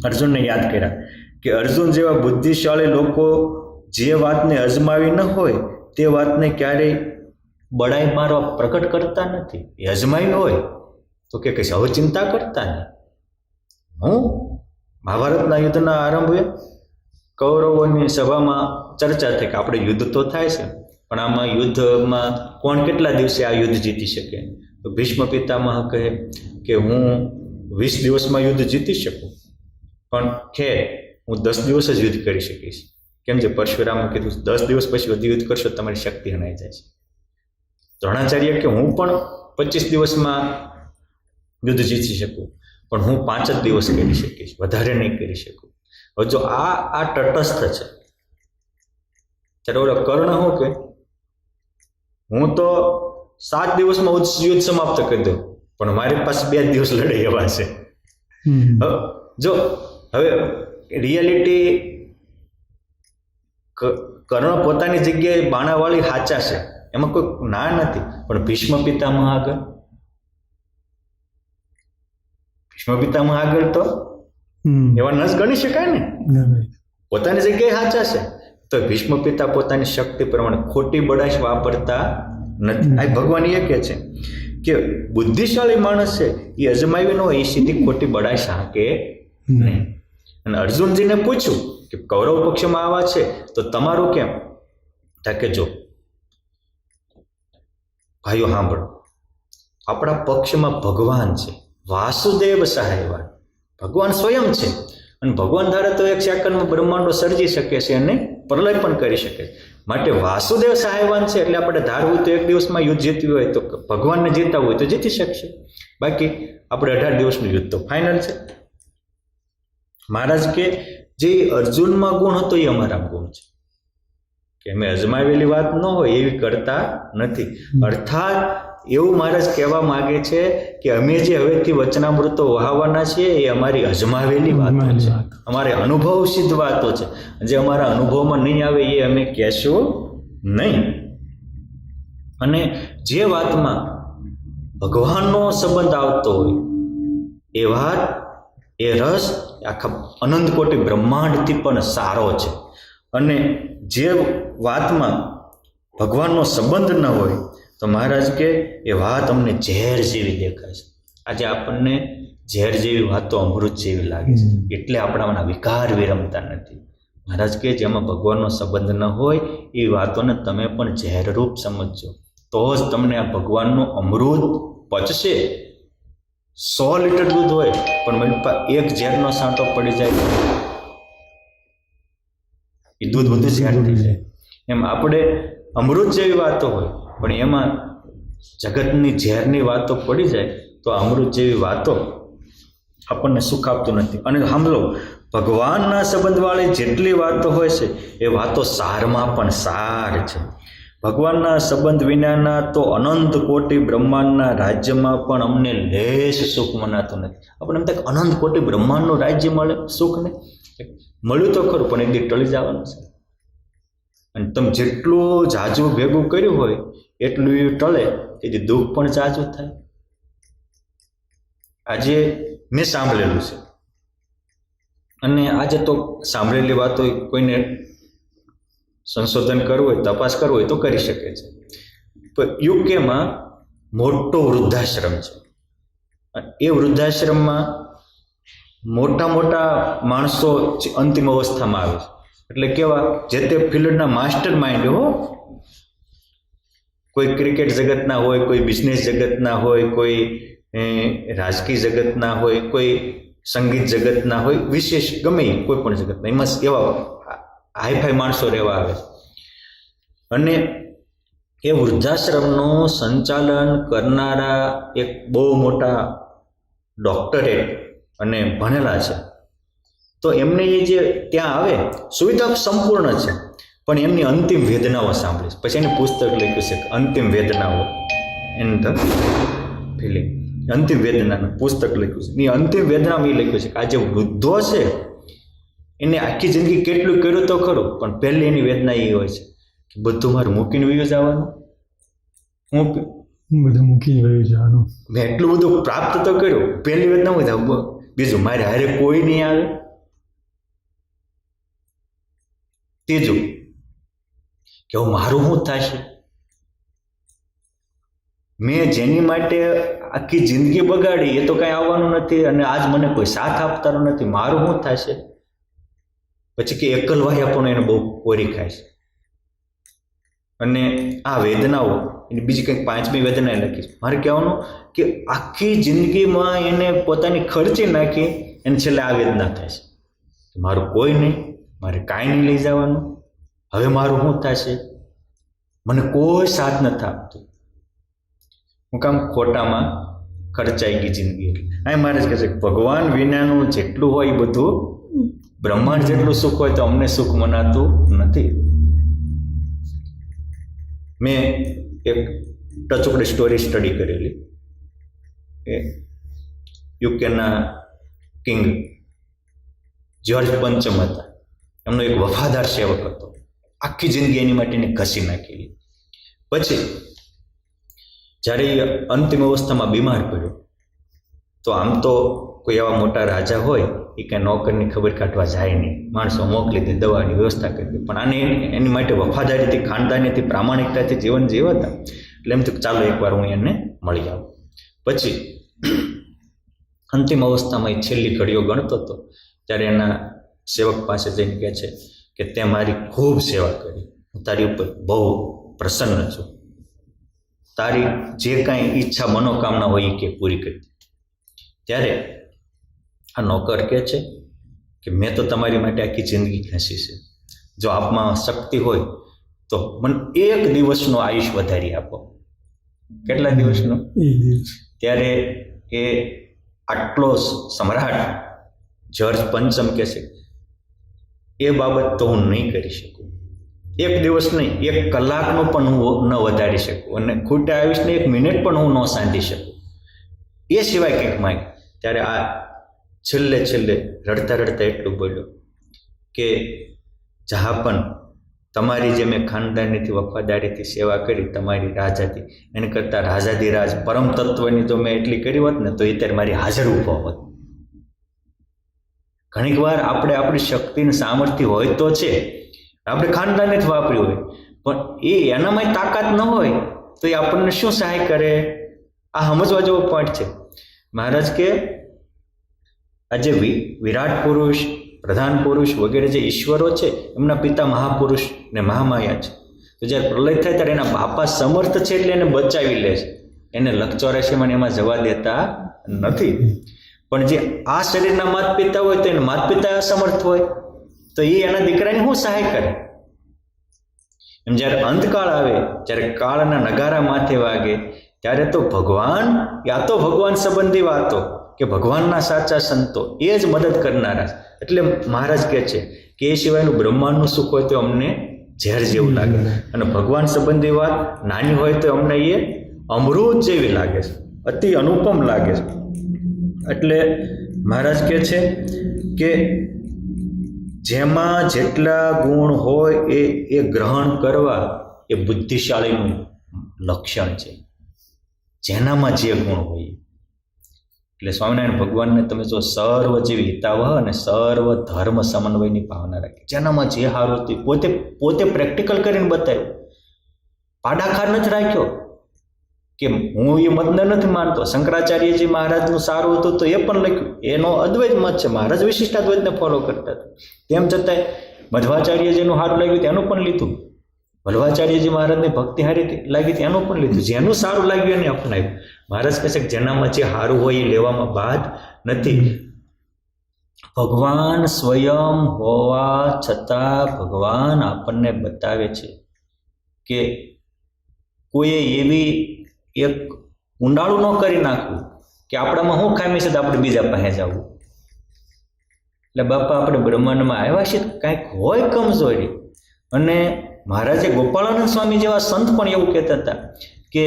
અર્જુનને યાદ કર્યા કે અર્જુન જેવા બુદ્ધિશાળી લોકો જે વાતને અજમાવી ન હોય તે વાતને ક્યારેય બડાઈ મારવા પ્રકટ કરતા નથી. એ અજમાઈ હોય તો કે કઈ હવે ચિંતા કરતા નહીં. મહાભારતના યુદ્ધના આરંભે કૌરવોની સભામાં ચર્ચા થઈ કે આપણે યુદ્ધ તો થાય છે, પણ આમાં યુદ્ધમાં કોણ કેટલા દિવસે આ યુદ્ધ જીતી શકે? તો ભીષ્મ પિતામહ કહે કે હું 20 દિવસમાં યુદ્ધ જીતી શકું, પણ ખેર હું 10 દિવસ જ યુદ્ધ કરી શકીશ. કેમ છે? પરશુરામે કીધું 10 દિવસ પછી વધુ યુદ્ધ કરશો તમારી શક્તિ હણાઈ જાય છે. દ્રોણાચાર્ય કે હું પણ 25 દિવસમાં યુદ્ધ જીતી શકું, પણ હું 5 જ દિવસ કરી શકીશ, વધારે નહીં કરી શકું. હવે જો આ તટસ્થ છે, ત્યારે ઓલો કર્ણ શું કે હું તો 7 દિવસમાં યુદ્ધ સમાપ્ત કરી દઉં, પણ મારી પાસે 2 દિવસ લડે એવા છે. જો હવે રિયાલિટી કર્ણ પોતાની જગ્યાએ બાણાવાળી સાચા છે, એમાં કોઈ ના નથી. પણ ભીષ્મ પિતામહ આગળ તો એવા ન જ ગણી શકાય ને. પોતાની જગ્યાએ સાચા છે તો ભીષ્મ પિતા પોતાની શક્તિ પ્રમાણે ખોટી બડાશ વાપરતા નથી. આ ભગવાન એ કહે છે કે બુદ્ધિશાળી માણસ છે એ અજમાવી ન હોય એ સીધી ખોટી બડાશ હાકે નહીં. અને અર્જુનજીને પૂછ્યું કે કૌરવ પક્ષમાં આવા છે તો તમારું કેમ? કે જો ભાઈઓ સાંભળો, આપણા પક્ષમાં ભગવાન છે, વાસુદેવ સહાયવાન. ભગવાન સ્વયં છે અને ભગવાન ધારે તો 1 સેકન્ડમાં બ્રહ્માંડો સર્જી શકે છે અને પ્રલય પણ કરી શકે છે. માટે વાસુદેવ સહાયવાન છે એટલે આપણે ધારવું તો 1 દિવસમાં યુદ્ધ જીતવું હોય તો ભગવાનને જીતવું હોય તો જીતી શકશે. બાકી આપણે 18 દિવસનું યુદ્ધ તો ફાઇનલ છે. મહારાજ કે જે અર્જુનમાં ગુણ હતો એ અમારા ગુણ છે કે અમે અજમાવેલી વાત ન હોય એવી કરતા નથી. અર્થાત એવું મહારાજ કહેવા માગે છે કે અમે જે હવેથી વચનામૃતો વહાવવાના છીએ એ અમારી અજમાવેલી વાતો છે, અમારે અનુભવ સિદ્ધ વાતો છે. જે અમારા અનુભવમાં નહીં આવે એ અમે કહેશું નહીં. અને જે વાતમાં ભગવાનનો સંબંધ આવતો હોય એ વાત, એ રસ આખા અનંત કોટી બ્રહ્માંડથી પણ સારો છે. અને જે વાતમાં ભગવાનનો સંબંધ ન હોય તો મહારાજ કે એ વાત અમને ઝેર જેવી દેખાય છે. આજે આપણને ઝેર જેવી વાતો અમૃત જેવી લાગે છે, એટલે આપણામાં વિકાર વિરમતા નથી. મહારાજ કે જેમાં ભગવાનનો સંબંધ ન હોય એ વાતોને તમે પણ ઝેરરૂપ સમજજો, તો જ તમને આ ભગવાનનું અમૃત પચશે. 100 લીટર દૂધ હોય પણ એક ઝેરનો સાંટો પડી જાય એ દૂધ બધું ઝેર થઈ જાય. એમ આપણે અમૃત જેવી વાતો હોય પણ એમાં જગતની ઝેરની વાતો પડી જાય તો અમૃત જેવી વાતો આપણને સુખ આપતું નથી. અને સાંભળો, ભગવાનના સંબંધવાળી જેટલી વાતો હોય છે એ વાતો સારમાં પણ સાર છે. ભગવાનના સંબંધ વિનાના તો અનંત કોટી બ્રહ્માંડના રાજ્યમાં પણ અમને લેશ સુખ મનાતું નથી. આપણે એમ થાય કે અનંત કોટી બ્રહ્માંડનું રાજ્ય મળે, સુખ નહીં મળ્યું તો ખરું પણ એક દી ટળી જવાનું છે. અને તમે જેટલું જાજુ ભેગું કર્યું હોય એટલું એ ટળે, તેથી દુઃખ પણ જાજુ થાય. આજે મેં સાંભળેલું છે, અને આજે તો સાંભળેલી વાતો કોઈને સંશોધન કરવું હોય, તપાસ કરવું હોય તો કરી શકે છે. તો યુકેમાં મોટો વૃદ્ધાશ્રમ છે. એ વૃદ્ધાશ્રમમાં મોટા મોટા માણસો અંતિમ અવસ્થામાં આવે છે. એટલે કેવા, જે તે ફિલ્ડના માસ્ટર માઇન્ડ હો, કોઈ ક્રિકેટ જગતના હોય, કોઈ બિઝનેસ જગતના હોય, કોઈ રાજકીય જગતના હોય, કોઈ સંગીત જગતના હોય, વિશેષ ગમે કોઈ પણ જગતના, એમાં એવા હાઈફાઈ માણસો રહેવા આવે છે. અને એ વૃદ્ધાશ્રમનું સંચાલન કરનારા એક બહુ મોટા ડોક્ટરેટ અને ભણેલા છે. તો એમને એ જે ત્યાં આવે, સુવિધા સંપૂર્ણ છે, પણ એમની અંતિમ વેદનાઓ સાંભળે છે. પછી એની પુસ્તક લખ્યું છે અંતિમ વેદનાઓ ઇન ધ ફિલિંગ. અંતિમ વેદનાનું પુસ્તક લખ્યું છે. એ અંતિમ વેદનામાં એ લખ્યું છે કે આ જે વૃદ્ધો છે એને આખી જિંદગી કેટલું કર્યું તો ખરું, પણ પહેલી એની વેદના એ હોય છે કે બધું મારું મૂકીને વયું જવાનું, હું બધું મૂકી વયું જવાનું, મેં એટલું બધું પ્રાપ્ત તો કર્યું. પહેલી વેદના હોય બીજું મારે હારે કોઈ નહીં આવે. ત્રીજું કે હું મારું શું થશે, મેં જેની માટે આખી જિંદગી બગાડી એ તો કાંઈ આવવાનું નથી, અને આજ મને કોઈ સાથ આપતાનો નથી, મારું શું થશે. પછી કે એકલવાયા પણ એને બહુ કોરી ખાય છે. અને આ વેદનાઓ એની બીજી કંઈક 5મી વેદના એ લખી છે. મારે કહેવાનું કે આખી જિંદગીમાં એને પોતાની ખર્ચી નાખી એને છેલ્લે આ વેદના થાય છે, મારું કોઈ નહીં, મારે કાંઈ નહીં લઈ જવાનું, હવે મારું શું થશે, મને કોઈ સાથ નથી આપતું, હું કામ ખોટામાં ખર્ચાઈ ગઈ જિંદગી. અહીં મારે જ કહે છે ભગવાન વિનાનું જેટલું હોય એ બધું બ્રહ્માંડ જેટલું સુખ હોય તો અમને સુખ મનાતું નથી. મેં એક ટચુકડી સ્ટોરી સ્ટડી કરેલી. એ યુકેના કિંગ જ્યોર્જ પંચમ હતા, એમનો એક વફાદાર સેવક હતો, આખી જિંદગી એની માટે એને ઘસી નાખેલી. પછી જ્યારે એ અંતિમ અવસ્થામાં બીમાર પડ્યો તો આમ તો કોઈ એવા મોટા રાજા હોય એ કાંઈ નોકરની ખબર કાઢવા જાય નહીં, માણસો મોકલી દે, દવાની વ્યવસ્થા કરી દે, પણ આને એની માટે વફાદારીથી, ખાનદાનીથી, પ્રામાણિકતાથી જીવન જીવતા. એટલે એમ થયું ચાલો એકવાર હું એને મળી આવું. પછી અંતિમ અવસ્થામાં એ છેલ્લી ઘડીઓ ગણતો હતો ત્યારે એના સેવક પાસે જઈને કહે છે કે તે મારી ખૂબ સેવા કરી, હું તારી ઉપર બહુ પ્રસન્ન છું, તારી જે કાંઈ ઈચ્છા મનોકામના હોય એ કે પૂરી કરી. ત્યારે આ નોકર કહે છે કે મેં તો તમારી માટે આખી જિંદગી ઘસી છે, જો આપમાં શક્તિ હોય તો મને એક દિવસનો આયુષ વધારી આપો. કેટલા દિવસનો? ત્યારે એ આટલો સમ્રાટ જ્યોર્જ પંચમ કહે છે એ બાબત તો હું નહીં કરી શકું, એક દિવસ નહીં, 1 કલાકનો પણ હું ન વધારી શકું અને ખૂટે આવીશ ને 1 મિનિટ પણ હું ન સાંધી શકું. એ સિવાય કંઈક માંગ. ત્યારે આ છેલ્લે રડતા એટલું બોલ્યો કે જહાપન, તમારી જે મેં ખાનદાનીથી વફાદારીથી સેવા કરી, તમારી રાજાથી, એને કરતાં રાજાધિરાજ પરમ તત્વની જો મેં એટલી કરી હોત ને તો અત્યારે મારી હાજર ઊભો હોત. ઘણીક વાર આપણે આપણી શક્તિને સામર્થ્ય હોય તો છે, આપણે ખાનદાનીથી વાપરી હોય, પણ એ એનામાં તાકાત ન હોય તો એ આપણને શું સહાય કરે? આ સમજવા જેવો પોઈન્ટ છે. મહારાજ કે આ જે વિરાટ પુરુષ, પ્રધાન પુરુષ વગેરે જે ઈશ્વરો છે, એમના પિતા મહાપુરુષ ને મહામાયા છે. તો જ્યારે પ્રલય થાય ત્યારે એના બાપા સમર્થ છે એટલે એને બચાવી લે છે, એને લખ 84 એમાં જવા દેતા નથી. પણ જે આ શરીરના માતા પિતા હોય તો એના માતા પિતા અસમર્થ હોય તો એ એના દીકરાને શું સહાય કરે? એમ જ્યારે અંતકાળ આવે, જ્યારે કાળના નગારા માથે વાગે, ત્યારે તો ભગવાન, યા તો ભગવાન સંબંધી વાતો કે ભગવાનના સાચા સંતો એ જ મદદ કરનારા. એટલે મહારાજ કહે છે કે એ સિવાયનું બ્રહ્માંડનું સુખ હોય તો અમને ઝેર જેવું લાગે, અને ભગવાન સંબંધી વાત નાની હોય તો અમને એ અમૃત જેવી લાગે છે, અતિ અનુપમ લાગે છે. એટલે મહારાજ કહે છે કે જેમાં જેટલા ગુણ હોય એ ગ્રહણ કરવા એ બુદ્ધિશાળીનું લક્ષણ છે, જેનામાં જે ગુણ હોય. એટલે સ્વામિનારાયણ ભગવાનને તમે જો સર્વ જીવ હિતાવહ અને સર્વ ધર્મ સમન્વયની ભાવના રાખી, જેનામાં જે સારું હતું પોતે પ્રેક્ટિકલ કરીને બતાવ્યું. પાડાખાર નથી રાખ્યો કે હું એ મતને નથી માનતો. શંકરાચાર્યજી મહારાજનું સારું હતું તો એ પણ લખ્યું, એનો અદ્વૈત મત છે, મહારાજ વિશિષ્ટાદ્વૈતને ફોલો કરતા હતા. તેમ છતાંય મધ્વાચાર્યજીનું સારું લાગ્યું તેનું પણ લીધું, વલ્લભાચાર્યજી મહારાજની ભક્તિ સારી લાગી એનું પણ લીધું, જેનું સારું લાગ્યું એને અપનાવ્યું. મહારાજ કહે છે કે જેનામાં જે સારું હોય એ લેવામાં બાદ નથી. ભગવાન સ્વયં હોવા છતાં ભગવાન આપણને બતાવે છે કે કોઈએ એવી એક ઊંડાળું ન કરી નાખવું કે આપણામાં શું ખામી છે તો આપણે બીજા પાસે જવું. એટલે બાપા આપણે બ્રહ્માંડમાં આવ્યા છીએ કાંઈક હોય કમજોરી. અને મહારાજે ગોપાળાનંદ સ્વામી જેવા સંત પણ એવું કહેતા હતા કે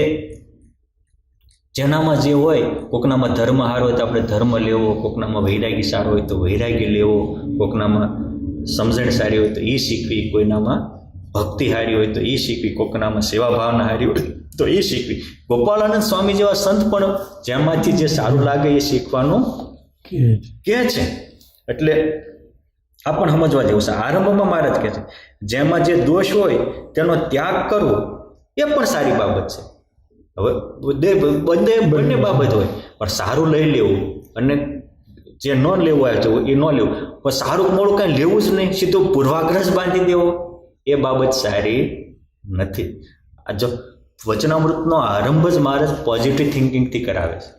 જેનામાં જે હોય, કોકનામાં ધર્મ સારો હોય તો આપણે ધર્મ લેવો, કોકનામાં વૈરાગી સારો હોય તો વૈરાગી લેવો, કોકનામાં સમજણ સારી હોય તો એ શીખવી, કોઈનામાં ભક્તિ સારી હોય તો એ શીખવી, કોકનામાં સેવા ભાવના સારી હોય તો એ શીખવી. ગોપાળાનંદ સ્વામી જેવા સંત પણ જેમાંથી જે સારું લાગે એ શીખવાનું કહે છે. એટલે આ પણ સમજવા જેવું છે. આરંભમાં મહારાજ કહે છે જેમાં જે દોષ હોય તેનો ત્યાગ કરવો એ પણ સારી બાબત છે. હવે બંને બાબત હોય, પણ સારું લઈ લેવું અને જે ન લેવું આવે જવું એ ન લેવું, પણ સારું મોડું કાંઈ લેવું જ નહીં, સીધો પૂર્વાગ્રહ બાંધી દેવો એ બાબત સારી નથી. આ જો વચનામૃતનો આરંભ જ મહારાજ પોઝિટિવ થિંકિંગથી કરાવે છે.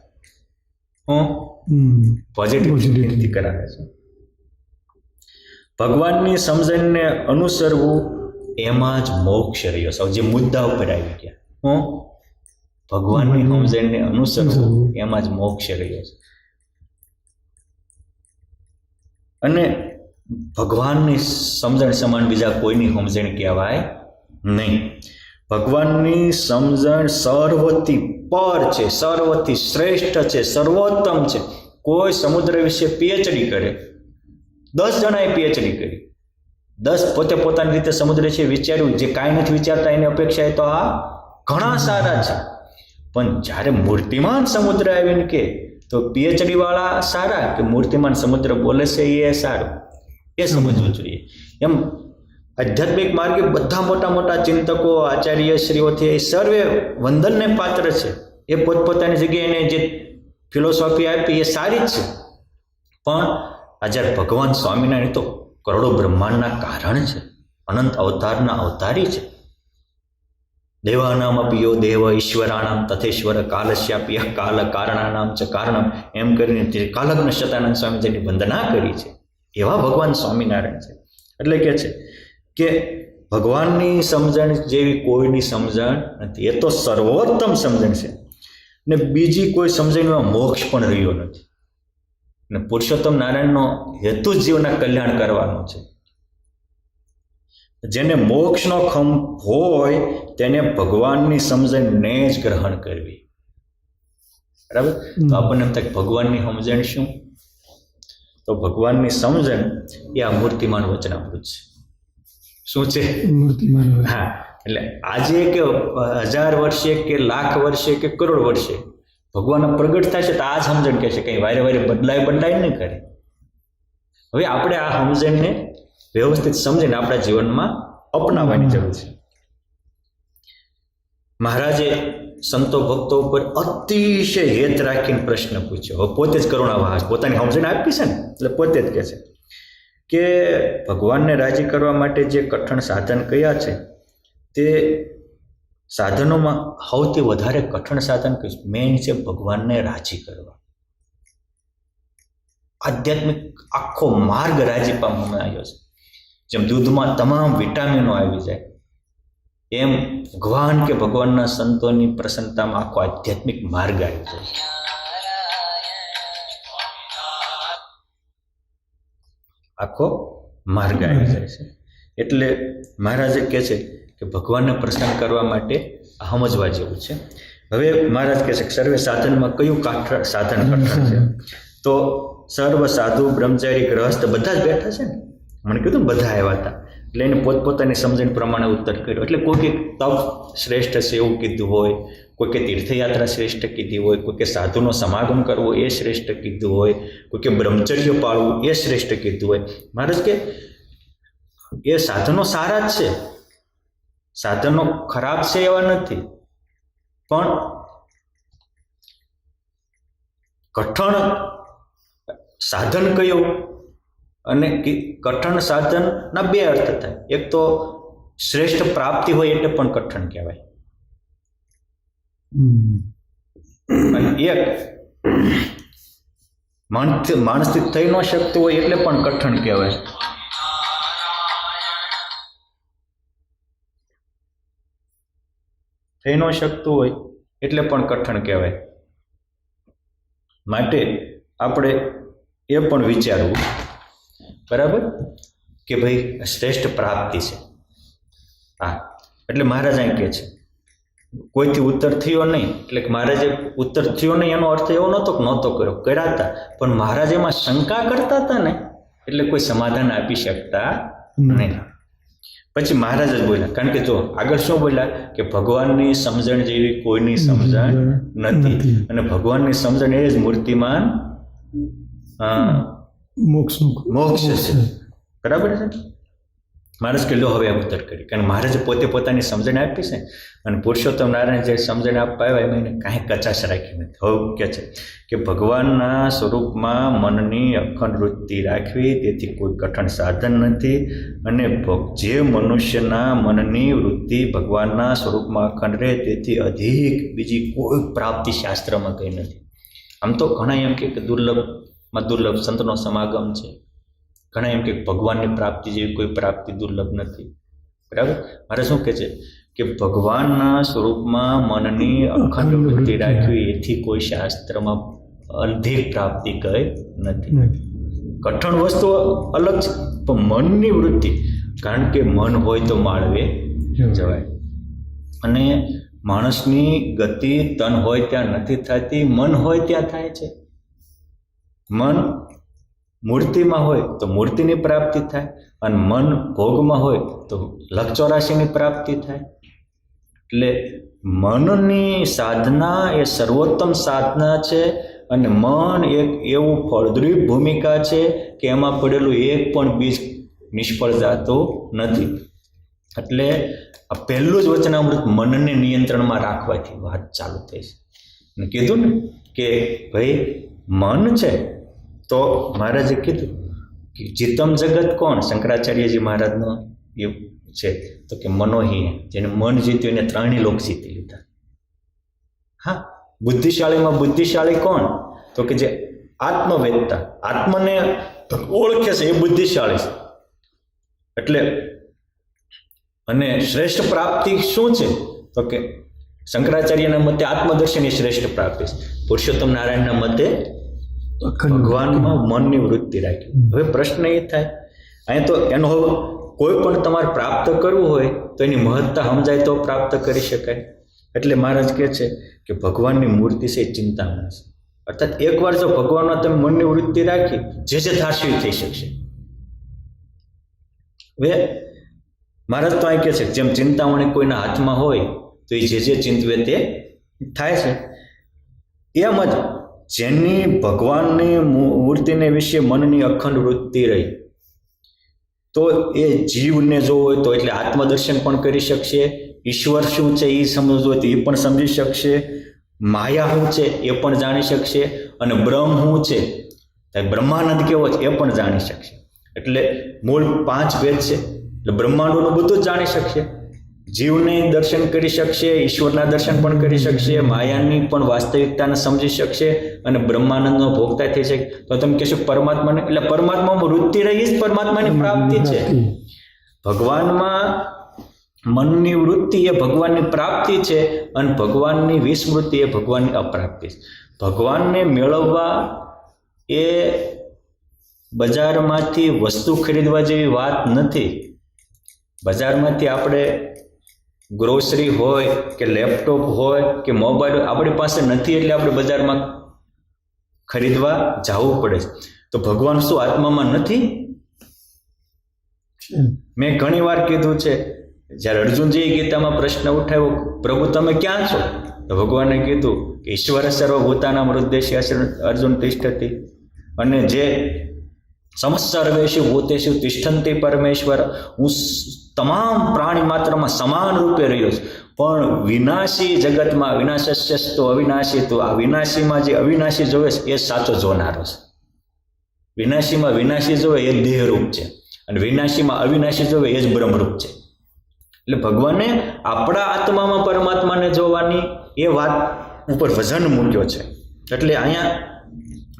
પોઝિટિવ થિંકિંગથી કરાવે છે. ભગવાનની સમજણને અનુસરવું એમાં જ મોક્ષ રહ્યો છે. જે મુદ્દા ઉપર આવી ગયા, ભગવાનની સમજણને અનુસરવું એમાં જ મોક્ષ રહ્યો છે. અને ભગવાનની સમજણ સમાન બીજા કોઈની સમજણ કહેવાય નહીં. ભગવાનની સમજણ સર્વથી પર છે, સર્વથી શ્રેષ્ઠ છે, સર્વોત્તમ છે. કોઈ સમુદ્ર વિશે પીએચડી કરે, 10 જણાએ પીએચડી કરી, 10 પોતે પોતાની રીતે સમુદ્ર વિશે વિચાર્યું, જે કાંઈ નથી વિચારતા એની અપેક્ષાએ તો આ ઘણા સારા છે. પણ જ્યારે મૂર્તિમાન સમુદ્ર આવીને કે તો પીએચડી વાળા સારા કે મૂર્તિમાન સમુદ્ર બોલે છે એ સારું, એ સમજવું જોઈએ. એમ આધ્યાત્મિક માર્ગે બધા મોટા મોટા ચિંતકો, આચાર્યશ્રીઓથી એ સર્વે વંદનને પાત્ર છે. એ પોતપોતાની જગ્યાએ એને જે ફિલોસોફી આપી એ સારી જ છે. પણ આ જ્યારે ભગવાન સ્વામિનારાયણ તો કરોડો બ્રહ્માંડના કારણ છે, અનંત અવતારના અવતારી છે. દેવાનામ અપિયો દેવ ઈશ્વરાણામ તથેશ્વર કાલસ્યાપ્ય કાલ કારણાનામ ચ કારણમ એમ કરીને તે કાલજ્ઞ શતાનંદ સ્વામીજીની વંદના કરી છે. એવા ભગવાન સ્વામિનારાયણ છે. એટલે કે છે કે ભગવાનની સમજણ જેવી કોઈની સમજણ નથી. એ તો સર્વોત્તમ સમજણ છે ને બીજી કોઈ સમજણમાં મોક્ષ પણ રહ્યો નથી. અને પુરુષોત્તમ નારાયણનો હેતુ જ જીવના કલ્યાણ કરવાનો છે. જેને મોક્ષનો ખંભ હોય તેને ભગવાનની સમજણને જ ગ્રહણ કરવી. બરાબર? તો આપણને એમ થાય કે ભગવાનની સમજણ શું? તો ભગવાનની સમજણ એ આ મૂર્તિમાન વચનામૃત છે. શું છે? મૂર્તિમાન હોય. હા, એટલે આજે કે 1000 વર્ષે કે લાખ વર્ષે કે કરોડ વર્ષે ભગવાન પ્રગટ થાય છે તો આ જ સમજણ કહે છે, કંઈ વારે વારે બદલાય નહીં કરે. હવે આપણે આ સમજણને વ્યવસ્થિત સમજીને આપણા જીવનમાં અપનાવવાની જરૂર છે. મહારાજે સંતો ભક્તો ઉપર અતિશય હેત રાખીને પ્રશ્ન પૂછ્યો. હવે પોતે જ કરુણાવાસ પોતાની સમજણ આપી છે ને, એટલે પોતે જ કહે છે કે ભગવાનને રાજી કરવા માટે જે કઠણ સાધન કયા છે તે સાધનોમાં સૌથી વધારે કઠણ સાધન કયું? મેઇન છે ભગવાનને રાજી કરવા. આધ્યાત્મિક આખો માર્ગ રાજી પામવામાં આવ્યો છે. જેમ દૂધમાં તમામ વિટામિનો આવી જાય એમ ભગવાન કે ભગવાનના સંતોની પ્રસન્નતામાં આખો આધ્યાત્મિક માર્ગ આવી જાય. આખો માર્ગ આવી જાય છે. એટલે મહારાજે કહે છે કે ભગવાનને પ્રસન્ન કરવા માટે સમજવા જેવું છે. હવે મહારાજ કહે છે કે સર્વે સાધનમાં કયું સાધન કઠણ છે? તો સર્વ સાધુ બ્રહ્મચારી ગ્રહસ્થ બધા જ બેઠા છે ને. મને કીધું બધા આવ્યા હતા એટલે એને પોતપોતાની સમજણ પ્રમાણે ઉત્તર કર્યો. એટલે કોઈ કે તપ શ્રેષ્ઠ છે એવું કીધું હોય, કોઈ કે તીર્થયાત્રા શ્રેષ્ઠ કીધી હોય, કોઈ કે સાધુનો સમાગમ કરવો એ શ્રેષ્ઠ કીધું હોય, કોઈ કે બ્રહ્મચર્ય પાળવું એ શ્રેષ્ઠ કીધું હોય. મહારાજ કે એ સાધનો સારા જ છે, સાધનો ખરાબ છે એવા નથી, પણ કઠણ સાધન કયું અને કઠણ સાધનના બે અર્થ થાય. એક તો શ્રેષ્ઠ પ્રાપ્તિ હોય એટલે પણ કઠણ કહેવાય, અને એક માણસથી થઈ ન શકતું હોય એટલે પણ કઠણ કહેવાય. થઈ ન શકતું હોય એટલે પણ કઠણ કહેવાય. માટે આપણે એ પણ વિચારવું, બરાબર, કે ભાઈ શ્રેષ્ઠ પ્રાપ્તિ છે. હા, એટલે મહારાજ અહીં કહે છે કોઈથી ઉત્તર થયો નહીં, એટલે કે મહારાજે ઉત્તર થયો નહીં એનો અર્થ એવો નહોતો કે નહોતો કર્યો, કર્યા હતા, પણ મહારાજ એમાં શંકા કરતા હતા ને એટલે કોઈ સમાધાન આપી શકતા નહીં. પછી મહારાજ જ બોલ્યા, કારણ કે જો આગળ શું બોલ્યા કે ભગવાનની સમજણ જેવી કોઈની સમજણ નથી, અને ભગવાનની સમજણ એ જ મૂર્તિમાન મોક્ષ છે. બરાબર છે. મહારાજ કે લો હવે ઉત્તર કરી, કારણ મહારાજે પોતે પોતાની સમજણ આપી છે, અને પુરુષોત્તમ નારાયણ જે સમજણ આપવા આવ્યા એમાં એને કાંઈ કચાશ રાખી નથી. હવે કહે છે કે ભગવાનના સ્વરૂપમાં મનની અખંડ વૃત્તિ રાખવી તેથી કોઈ કઠણ સાધન નથી, અને જે મનુષ્યના મનની વૃત્તિ ભગવાનના સ્વરૂપમાં અખંડ રહે તેથી અધિક બીજી કોઈ પ્રાપ્તિ શાસ્ત્રમાં કંઈ નથી. આમ તો ઘણા એમ કે દુર્લભમાં દુર્લભ સંતનો સમાગમ છે, ઘણા એમ કે ભગવાનની પ્રાપ્તિ જેવી કોઈ પ્રાપ્તિ દુર્લભ નથી. બરાબર. મારે શું કહે છે કે ભગવાનના સ્વરૂપમાં મનની અખંડ વૃત્તિ રાખવી એથી કોઈ શાસ્ત્રમાં અધિક પ્રાપ્તિ કઈ નથી. કઠણ વસ્તુ અલગ છે, પણ મનની વૃત્તિ, કારણ કે મન હોય તો માળવે જવાય, અને માણસની ગતિ તન હોય ત્યાં નથી થતી, મન હોય ત્યાં થાય છે. મન મૂર્તિમાં હોય તો મૂર્તિની પ્રાપ્તિ થાય, અને મન ભોગમાં હોય તો 184ની પ્રાપ્તિ થાય. એટલે મનની સાધના એ સર્વોત્તમ સાધના છે, અને મન એક એવું ફળદ્રુપ ભૂમિકા છે કે એમાં પડેલું એક પણ બીજ નિષ્ફળ જતું નથી. એટલે આ પહેલું જ વચનામૃત મનને નિયંત્રણમાં રાખવાથી વાત ચાલુ થઈ છે. અને કીધું ને કે ભાઈ મન છે, તો મહારાજે કીધું કે જીતમ જગત કોણ? શંકરાચાર્યજી મહારાજનો એવું છે, તો કે મનોહી, જેને મન જીત્યું એને 3 લોક જીતી લીધા. હા, બુદ્ધિશાળીમાં બુદ્ધિશાળી કોણ? તો કે જે આત્મવેદતા, આત્મને ઓળખે છે એ બુદ્ધિશાળી છે. એટલે અને શ્રેષ્ઠ પ્રાપ્તિ શું છે? તો કે શંકરાચાર્યના મતે આત્મદર્શન એ શ્રેષ્ઠ પ્રાપ્તિ છે. પુરુષોત્તમ નારાયણના મતે ભગવાનમાં મનની વૃત્તિ રાખી. હવે પ્રશ્ન એ થાય, અહીંયા તો એનો કોઈ પણ તમારે પ્રાપ્ત કરવું હોય તો એની મહત્તા સમજાય તો પ્રાપ્ત કરી શકાય. એટલે મહારાજ કહે છે કે ભગવાનની મૂર્તિ છે એ ચિંતામણ છે. અર્થાત એકવાર જો ભગવાનમાં તમે મનની વૃત્તિ રાખી જે ધારશો એ થઈ શકશે. હવે મહારાજ તો અહીં કહે છે જેમ ચિંતામણી કોઈના હાથમાં હોય તો એ જે ચિંતવે તે થાય છે. એમ જ જેની ભગવાનની મૂર્તિને વિશે મનની અખંડ વૃત્તિ રહી તો એ જીવને જોવો હોય તો એટલે આત્મદર્શન પણ કરી શકશે, ઈશ્વર શું છે એ સમજવું હોય તો એ પણ સમજી શકશે, માયા શું છે એ પણ જાણી શકશે, અને બ્રહ્મ શું છે બ્રહ્માનંદ કેવો છે એ પણ જાણી શકશે. એટલે મૂળ 5 ભેદ છે એટલે બ્રહ્માંડોનું બધું જ જાણી શકશે. જીવને દર્શન કરી શકશે, ઈશ્વરના દર્શન પણ કરી શકશે, માયાની પણ વાસ્તવિકતાને સમજી શકશે અને બ્રહ્માનંદનો ભોગતા થઈ શકે. તો તમે કહેશો પરમાત્માને, એટલે પરમાત્મામાં વૃત્તિ રહી જ પરમાત્માની પ્રાપ્તિ છે. ભગવાનમાં મનની વૃત્તિ એ ભગવાનની પ્રાપ્તિ છે અને ભગવાનની વિસ્મૃતિ એ ભગવાનની અપ્રાપ્તિ છે. ભગવાનને મેળવવા એ બજારમાંથી વસ્તુ ખરીદવા જેવી વાત નથી. બજારમાંથી આપણે ગ્રોસરી હોય કે લેપટોપ હોય કે મોબાઈલ હોય આપણી પાસે નથી એટલે આપણે બજારમાં ખરીદવા જવું પડે છે. તો ભગવાન શું આત્મામાં નથી? મેં ઘણી વાર કીધું છે, જ્યારે અર્જુનજીએ ગીતામાં પ્રશ્ન ઉઠાવ્યો પ્રભુ તમે ક્યાં છો, તો ભગવાને કીધું કે ઈશ્વર સર્વભૂતાનાં હૃદયસ્ય અર્જુન તિષ્ઠતિ, અને જે સમસ્ત સર્વેષુ ભૂતેષુ તિષ્ઠન્તિ પરમેશ્વર, હું તમામ પ્રાણી માત્રમાં સમાન રૂપે રહ્યો છું, પણ વિનાશી જગતમાં વિનાશસ્યસ્તો અવિનાશી, તો આ વિનાશીમાં જે અવિનાશી જોવે છે એ સાચો જોનારો છે. વિનાશીમાં વિનાશી જોવે એ દેહરૂપ છે અને વિનાશીમાં અવિનાશી જોવે એ જ બ્રહ્મરૂપ છે. એટલે ભગવાને આપણા આત્મામાં પરમાત્માને જોવાની એ વાત ઉપર વજન મૂક્યો છે. એટલે અહીંયા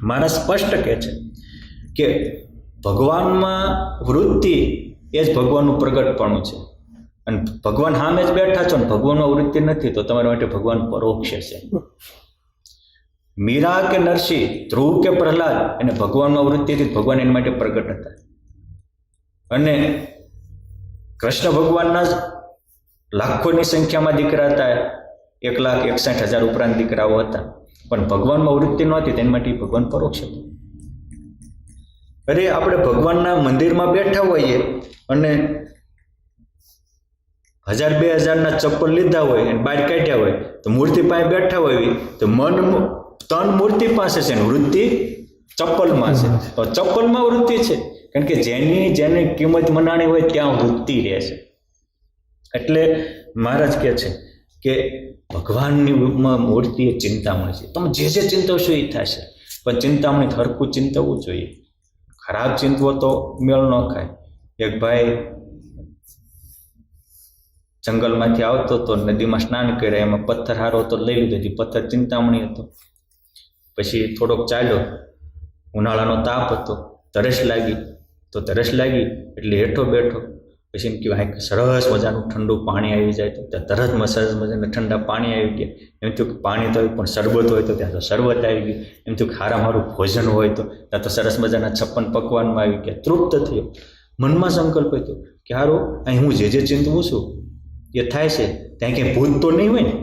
મારા સ્પષ્ટ કહે છે કે ભગવાનમાં વૃત્તિ એ જ ભગવાનનું પ્રગટપણું છે. અને ભગવાન સામે જ બેઠા છો ને ભગવાનમાં વૃત્તિ નથી તો તમારા માટે ભગવાન પરોક્ષ છે. મીરા કે નરસિંહ, ધ્રુવ કે પ્રહલાદ એને ભગવાનમાં વૃત્તિ હતી, ભગવાન એના માટે પ્રગટ હતા. અને કૃષ્ણ ભગવાનના જ લાખોની સંખ્યામાં દીકરા હતા, 1,61,000 ઉપરાંત દીકરાઓ હતા, પણ ભગવાનમાં વૃત્તિ નહોતી તેના માટે ભગવાન પરોક્ષ હતું. અરે આપણે ભગવાનના મંદિરમાં બેઠા હોઈએ અને 1,000-2,000 ચપ્પલ લીધા હોય અને બહાર કાઢ્યા હોય તો મૂર્તિ પાસે બેઠા હોય તો મન તન મૂર્તિ પાસે છે ને વૃત્તિ ચપ્પલમાં છે. તો ચપ્પલમાં વૃત્તિ છે કારણ કે જેની કિંમત મનાણી હોય ત્યાં વૃત્તિ રહે છે. એટલે મહારાજ કહે છે કે ભગવાનની મૂર્તિ એ ચિંતામણી છે. તમે જે ચિંતવશો એ થશે, પણ ચિંતામણી હરખું ચિંતવવું જોઈએ. ખરાબ ચિંતવો તો મેળ ન ખાય. એક ભાઈ જંગલમાંથી આવતો તો નદીમાં સ્નાન કર્યા, એમાં પથ્થર હારો તો લઈ લીધો, પથ્થર ચિંતામણી હતો. પછી થોડોક ચાલ્યો, ઉનાળાનો તાપ હતો, તરસ લાગી એટલે હેઠો બેઠો. પછી એમ કહેવાય કે સરસ મજાનું ઠંડુ પાણી આવી જાય તો ત્યાં તરત સરસ મજાના ઠંડા પાણી આવી ગયા. એમ થયું કે પાણી તો પણ શરબત હોય તો ત્યાં તો શરબત આવી ગયું. એમ થયું કે સારું ભોજન હોય તો ત્યાં તો સરસ મજાના 56 પકવાનમાં આવી ગયા. તૃપ્ત થયો. મનમાં સંકલ્પ હતો કે સારું અહીં હું જે ચિંતવું છું એ થાય છે, ત્યાં ક્યાંય ભૂત તો નહીં હોય ને.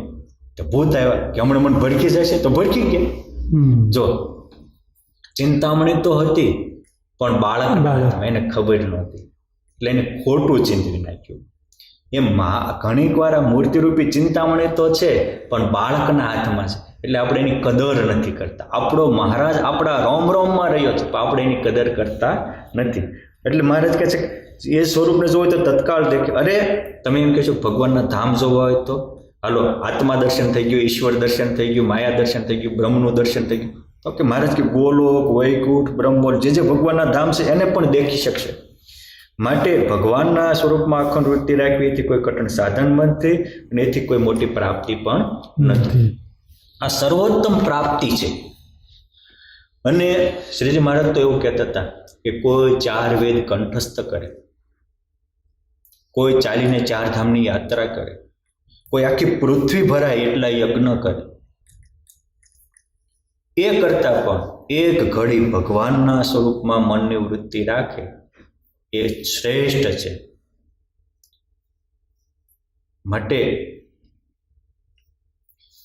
તો ભૂત આવ્યા કે હમણાં મને ભડકી જશે તો ભડકી ગયા. જો ચિંતામણી તો હતી પણ બાળક એને ખબર નહોતી એટલે એને ખોટું ચિંતવી નાખ્યું. એમ ઘણીક વાર આ મૂર્તિરૂપી ચિંતામણી તો છે પણ બાળકના હાથમાં છે એટલે આપણે એની કદર નથી કરતા. આપણો મહારાજ આપણા રોમમાં રહ્યો છે પણ આપણે એની કદર કરતા નથી. એટલે મહારાજ કહે છે એ સ્વરૂપને જોવો તો તત્કાળ દેખે. અરે તમે એમ કહેશો ભગવાનના ધામ જોવા હોય તો હાલો, આત્મા દર્શન થઈ ગયું, ઈશ્વર દર્શન થઈ ગયું, માયા દર્શન થઈ ગયું, બ્રહ્મનું દર્શન થઈ ગયું. તો કે મહારાજ કે ગોલોક, વૈકુંઠ, બ્રહ્મોલ જે ભગવાનના ધામ છે એને પણ દેખી શકશે. માટે ભગવાનના સ્વરૂપમાં અખંડ વૃત્તિ રાખવી એથી કોઈ કઠણ સાધન નથી અને એથી કોઈ મોટી પ્રાપ્તિ પણ નથી. આ સર્વોત્તમ પ્રાપ્તિ છે. અને શ્રીજી મહારાજ તો એવું કહેતા હતા કે કોઈ 4 વેદ કંઠસ્થ કરે, કોઈ ચાલીને 4 ધામની યાત્રા કરે, કોઈ આખી પૃથ્વી ભરાય એટલા યજ્ઞ કરે, એ કરતા પણ એક ઘડી ભગવાનના સ્વરૂપમાં મનની વૃત્તિ રાખે એ શ્રેષ્ઠ છે. માટે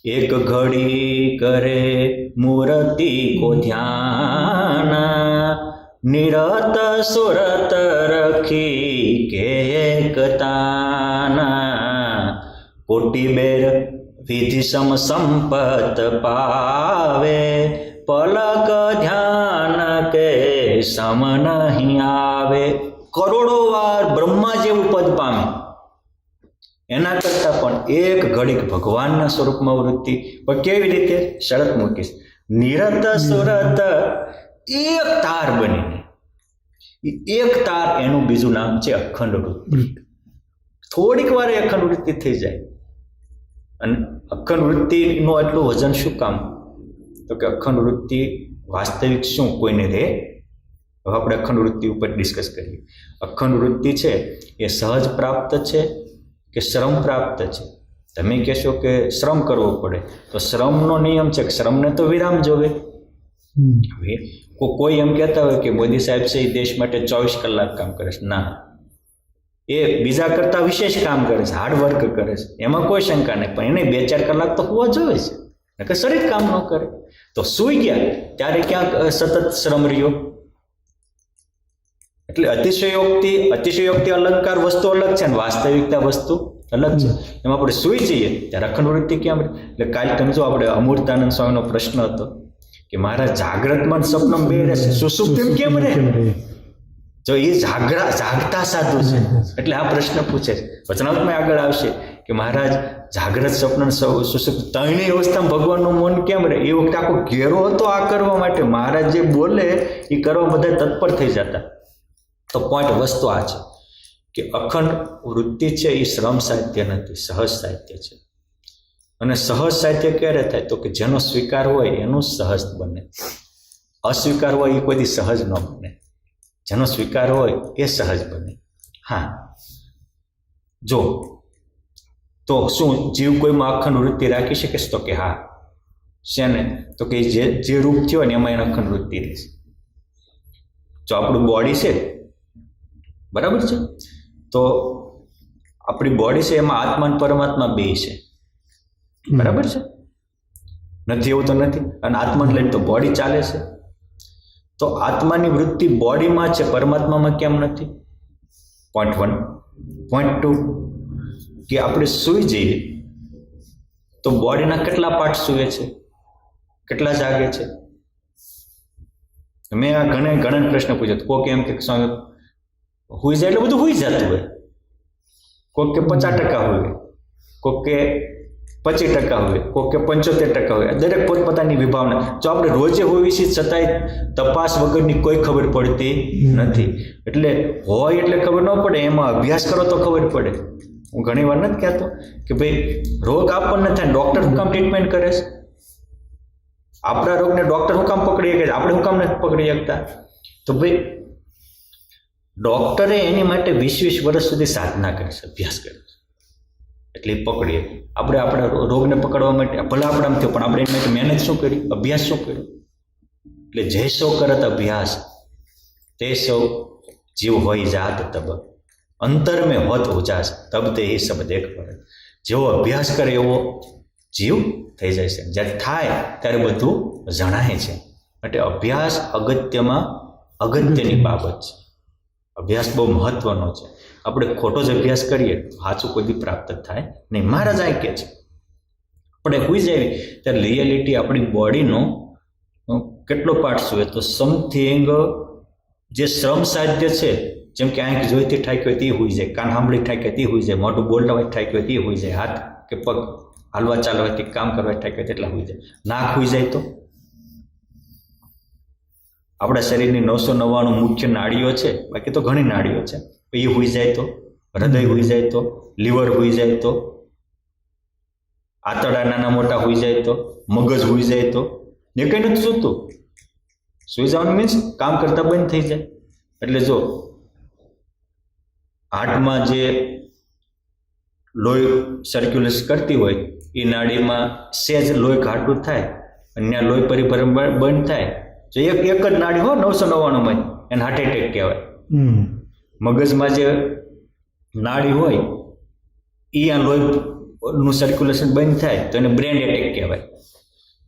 એક ઘડી કરે મૂર્તિ કો ધ્યાન, નિરત સુરત રખી કે એકતાના, કોટી બેર વિધિ સમ સંપત પાવે, પલક ધ્યાન કે સમ નહીં આવે. કરોડો વાર બ્રહ્મા જેવું પદ પામે એના કરતાં પણ એક ઘડીક ભગવાનના સ્વરૂપમાં વૃત્તિ. પણ કેવી રીતે? શરત મૂકીશ. નિરત સુરત એક તાર બનીને, એક તાર એનું બીજું નામ છે અખંડ વૃત્તિ. થોડીક વાર અખંડ વૃત્તિ થઈ જાય. અને અખંડ વૃત્તિનું એટલું વજન શું કામ? તો કે અખંડ વૃત્તિ વાસ્તવિક શું કોઈને રહે? હવે આપણે અખંડ વૃત્તિ ઉપર ડિસ્કસ કરીએ. અખંડ વૃત્તિ છે એ સહજ પ્રાપ્ત છે કે શ્રમ પ્રાપ્ત છે? તમે કહેશો કે શ્રમ કરવો પડે, તો શ્રમનો નિયમ છે કે શ્રમને તો વિરામ જોવે. હવે કોઈ એમ કહેતા હોય કે મોદી સાહેબ છે એ દેશ માટે 24 કલાક કામ કરે છે. ના, એ બીજા કરતાં વિશેષ કામ કરે છે, હાર્ડવર્ક કરે છે, એમાં કોઈ શંકા નહીં. પણ એને 2-4 કલાક તો હોવા જોઈએ છે કે શરીર કામ ન કરે. તો સૂઈ ગયા ત્યારે ક્યાંક સતત શ્રમ રહ્યો. એટલે અતિશયોક્તિ અલંકાર વસ્તુ અલગ છે ને વાસ્તવિકતા વસ્તુ અલગ છે. એમાં આપણે સૂઈ જઈએ ત્યારે અખંડ વૃત્તિ કેમ? એટલે કાલે તમે જો આપણે અમૃતાનંદ સ્વામીનો પ્રશ્ન હતો કે મારા જાગ્રતમાં સપનમ બે રહેશે, સુષુપ્તિમ કેમ રહે? જો એ જાગતા સાધુ છે એટલે આ પ્રશ્ન પૂછે છે. વચનામૃતમાં આગળ આવશે કે મહારાજ જાગ્રત સ્વપ્ન સુષુપ્ત ત્રણેય અવસ્થામાં ભગવાનનું મન કેમ રહે? એ વખતે આખો ઘેરો હતો આ કરવા માટે. મહારાજ જે બોલે એ કરવા બધા તત્પર થઈ જતા. તો પોઈન્ટ વસ્તુ આ છે કે અખંડ વૃત્તિ છે એ શ્રમ સાહિત્ય નથી, સહજ સાહિત્ય છે. અને સહજ સાહિત્ય ક્યારે થાય? તો કે જેનો સ્વીકાર હોય એનું સહજ બને, અસ્વીકાર હોય એ કોઈ સહજ ન બને. જેનો સ્વીકાર હોય એ સહજ બને. હા, જો તો શું જીવ કોઈમાં અખંડ વૃત્તિ રાખી શકે? તો કે હા. શેને? તો કે જે રૂપ થયો ને એમાં એને અખંડ વૃત્તિ રહેશે. જો આપણું બોડી છે, બરાબર છે, તો આપણી બોડી છે એમાં આત્મા અને પરમાત્મા બે છે, બરાબર છે? નથી એવું તો નથી. અને આત્માને લઈને તો બોડી ચાલે છે. તો આત્માની વૃત્તિ બોડીમાં છે, પરમાત્મામાં કેમ નથી? પોઈન્ટ 1. પોઈન્ટ 2 કે આપણે સૂઈ જઈએ તો બોડીના કેટલા પાર્ટ સૂવે છે, કેટલા જાગે છે? મેં આ ઘણા પ્રશ્ન પૂછ્યો. કોઈક એમ કે હુઈ જાય એટલે બધું હુઈ જતું હોય, કોઈક કે 50% હોય, કોઈક કે 25% હોય, કોઈક કે 75% હોય. દરેક પોતપોતાની વિભાવના. જો આપણે રોજે હોઈએ છીએ છતાંય તપાસ વગરની કોઈ ખબર પડતી નથી. એટલે હોય એટલે ખબર ન પડે, એમાં અભ્યાસ કરો તો ખબર પડે. હું ઘણી વાર નથી કહેતો કે ભાઈ રોગ આપણને થાય, ડૉક્ટર શું કામ ટ્રીટમેન્ટ કરે છે? આપણા રોગને ડૉક્ટર શું કામ પકડી શકે છે, આપણે શું કામ નથી પકડી શકતા? તો ભાઈ ડૉક્ટરે એની માટે 20-20 વર્ષ સુધી સાધના કરે છે, અભ્યાસ કરે છે, એટલે એ પકડીએ. આપણે આપણા રોગને પકડવા માટે ભલે આપણે આમ થયું, પણ આપણે એની માટે મહેનત શું કરી, અભ્યાસ શું કર્યો? એટલે જે સૌ કરત અભ્યાસ તે સૌ જીવ હોય જાત તબ, અંતર મેં હોત ઉજાસ તબ તે એ સબ દેખ પડે. જેવો અભ્યાસ કરે એવો જીવ થઈ જાય છે. જ્યારે થાય ત્યારે બધું જણાય છે. એટલે અભ્યાસ અગત્યની બાબત છે. અભ્યાસ બહુ મહત્વનો છે. આપણે ખોટો જ અભ્યાસ કરીએ તો સાચું કોઈ દી પ્રાપ્ત થાય નહીં. મહારાજ આ કહે છે આપણે હુઈ જાય ત્યારે રિયાલિટી આપણી બોડીનો કેટલો પાર્ટ સૂવે? તો સમથિંગ જે શ્રમ સાધ્ય છે, જેમ કે આંખ જોઈતી ઠાકી હોય તે હુઈ જાય, કાન સાંભળી ઠાકી હોય તે હુઈ જાય, મોઢું બોલતા હોય ઠાકી હોય તે હુઈ જાય, હાથ કે પગ હાલવા ચાલવાથી કામ કરવા ઠાકી હોય તેટલા હુઈ જાય. નાક હુઈ જાય તો આપણા શરીરની 999 મુખ્ય નાડીઓ છે, બાકી તો ઘણી નાડીઓ છે, એ હુઈ જાય તો, હૃદય હુઈ જાય તો, લીવર હુઈ જાય તો, આંતરડા નાના મોટા હુઈ જાય તો, મગજ હુઈ જાય તો, એ કંઈ નથી સૂતું. સુઈ જવાનું મીન્સ કામ કરતા બંધ થઈ જાય. એટલે જો હાર્ટમાં જે લોહી સર્ક્યુલેટ કરતી હોય એ નાડીમાં સહેજ લોહી ઘાટું થાય અને ત્યાં લોહી પરિભ્રમણ બંધ થાય. જો એક જ નાડી હોય 999 એને હાર્ટ એટેક કહેવાય. મગજમાં જે નાડી હોય એ આ લોહીનું સર્ક્યુલેશન બંધ થાય તો એને બ્રેન એટેક કહેવાય.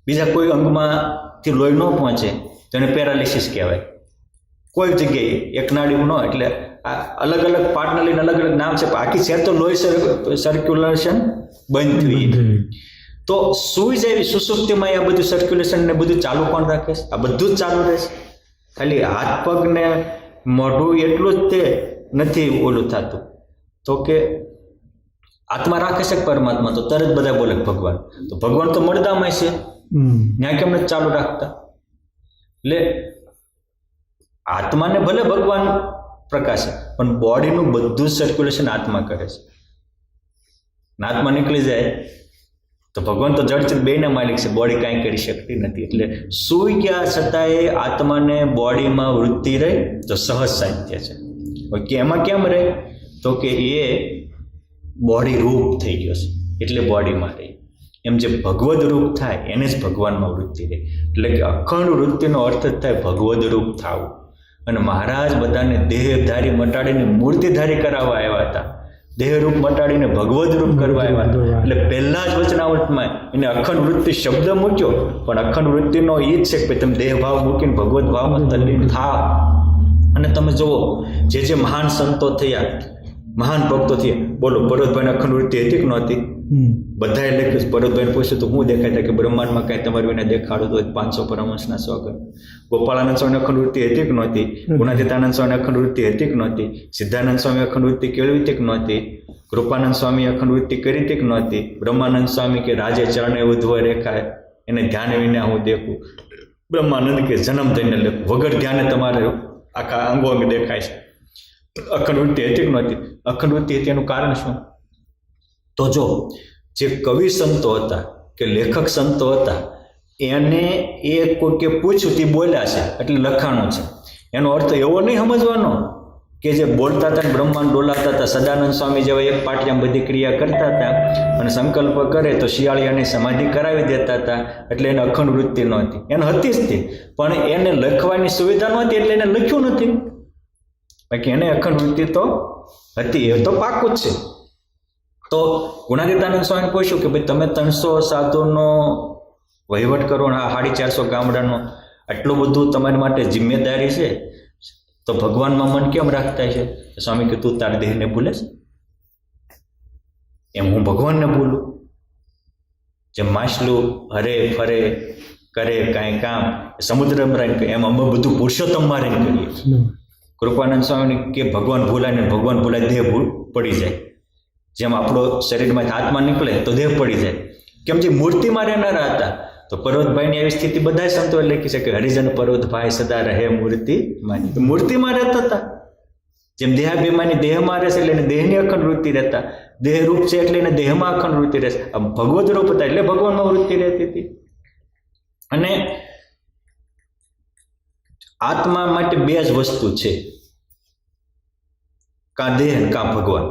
બીજા કોઈ અંગમાંથી લોહી ન પહોંચે તો એને પેરાલિસિસ કહેવાય. કોઈ જગ્યાએ એક નાડીમાં ન, એટલે આ અલગ અલગ પાર્ટને લઈને અલગ અલગ નામ છે, પણ આખી શેર તો લોહી સર્ક્યુલેશન બંધ થઈ. તો સુઈ જાય સુસુપ્તિમાં આ બધું સર્ક્યુલેશન ને બધું ચાલુ કોણ રાખે છે? આ બધું જ ચાલુ રહેશે. ખાલી હાથ પગ ને મોઢું એટલું જ તે નથી ઓલું થતું. તો કે આત્મા રાખે છે પરમાત્મા, તો તરત બધા બોલે ભગવાન. તો ભગવાન તો મળદામાં છે, ત્યાં કેમ નથી ચાલુ રાખતા? એટલે આત્માને ભલે ભગવાન પ્રકાશે, પણ બોડીનું બધું સર્ક્યુલેશન આત્મા કરે છે. આત્મા નીકળી જાય તો ભગવાન તો જડચિત બેયના માલિક છે, બોડી કાંઈ કરી શકતી નથી. એટલે સુઈ ગયા છતાંય આત્માને બોડીમાં વૃત્તિ રહે તો સહજ સાધ્ય છે. કે એમાં કેમ રહે? તો કે એ બોડી રૂપ થઈ ગયો છે એટલે બોડીમાં રહે. એમ જે ભગવદ રૂપ થાય એને જ ભગવાનમાં વૃત્તિ રહે. એટલે કે અખંડ વૃત્તિનો અર્થ જ થાય ભગવદ રૂપ થવું. અને મહારાજ બધાને દેહધારી મટાડીને મૂર્તિધારી કરાવવા આવ્યા હતા. દેહરૂપ મટાડીને ભગવદ રૂપ કરવા આવ્યા હતા. એટલે પહેલા જ વચનાવટમાં એને અખંડ વૃત્તિ શબ્દ મૂક્યો, પણ અખંડ વૃત્તિનો એ જ છે કે તમે દેહ ભાવ મૂકીને ભગવદ ભાવમાં તલ્લીન થાવ. અને તમે જુઓ જે મહાન સંતો થયા, મહાન ભક્તો થયા, બોલો પર્વતભાઈને અખંડ વૃત્તિ હતી કે નહોતી? બધા એટલે કે પર્વતભાઈને પૂછ્યું તો હું દેખાય કે બ્રહ્માંડમાં કાંઈ તમારે વિના દેખાડું તો 500 પરમહંસના સ્વાગત. ગોપાળાનંદ સ્વામી અખંડ વૃત્તિ હતી કે નહોતી? ગુણાતીતાનંદ સ્વામી અખંડ વૃત્તિ હતી કે નહોતી? સિદ્ધાનંદ સ્વામી અખંડ વૃત્તિ કેળવી હતી કે નહોતી? કૃપાનંદ સ્વામી અખંડ વૃત્તિ કરી હતી કે નહોતી? બ્રહ્માનંદ સ્વામી કે રાજે ચરણે ઉદ્ધવ રેખાય એને ધ્યાન વિના હું દેખું. બ્રહ્માનંદ કે જન્મ થઈને લેખું, વગર ધ્યાને તમારે આખા અંગો અંગ દેખાય છે. અખંડ વૃત્તિ હતી કે નહોતી? અખંડ વૃત્તિ હતી. એનું કારણ શું? તો જો જે કવિ સંતો હતા કે લેખક સંતો હતા એને એ કોઈ પૂછ્યું તે બોલ્યા છે એટલે લખાણું છે. એનો અર્થ એવો નહીં સમજવાનો કે જે બોલતા હતા બ્રહ્માંડ ડોલાતા હતા. સદાનંદ સ્વામી જેવા એક પાટિયામાં બધી ક્રિયા કરતા હતા અને સંકલ્પ કરે તો શિયાળિયાની સમાધિ કરાવી દેતા હતા, એટલે એને અખંડ વૃત્તિ નહોતી. એને હતી જ તે, પણ એને લખવાની સુવિધા નહોતી એટલે એને લખ્યું નથી. બાકી એને અખંડ વૃત્તિ તો હતી, એ તો પાકું જ છે. તો ગુણાતીતાનંદ સ્વામીને પૂછ્યું કે ભાઈ તમે 300 સાધુનો વહીવટ કરો ને આ 450 ગામડાનો આટલું બધું તમારી માટે જિમ્મેદારી છે, તો ભગવાનમાં મન કેમ રાખતા છે? સ્વામી કે તું તાર દેહને ભૂલે છે એમ હું ભગવાનને ભૂલું? જેમ માછલું હરે ફરે કરે કાંઈ કામ સમુદ્ર એમ અમે બધું પુરુષોત્તમ મારીને કરીએ. કૃપાનંદ સ્વામીને કે ભગવાન ભૂલાય ને ભગવાન ભૂલાય દેહ ભૂલ પડી જાય. જેમ આપણો શરીરમાંથી આત્મા નીકળે તો દેહ પડી જાય. કેમ જે મૂર્તિમાં રહેનારા હતા તો પર્વતભાઈની એવી સ્થિતિ બધા સંતોએ લખી છે કે હરિજન પર્વતભાઈ સદા રહે મૂર્તિ માની. તો મૂર્તિમાં રહેતા હતા. જેમ દેહાભિમાની દેહમાં રહેશે એટલે એને દેહની અખંડ વૃત્તિ રહેતા, દેહ રૂપ છે એટલે એને દેહમાં અખંડ વૃત્તિ રહેશે. આ ભગવદ રૂપ હતા એટલે ભગવાનમાં વૃત્તિ રહેતી હતી. અને આત્મા માટે બે જ વસ્તુ છે, કાં દેહ ને કાં ભગવાન.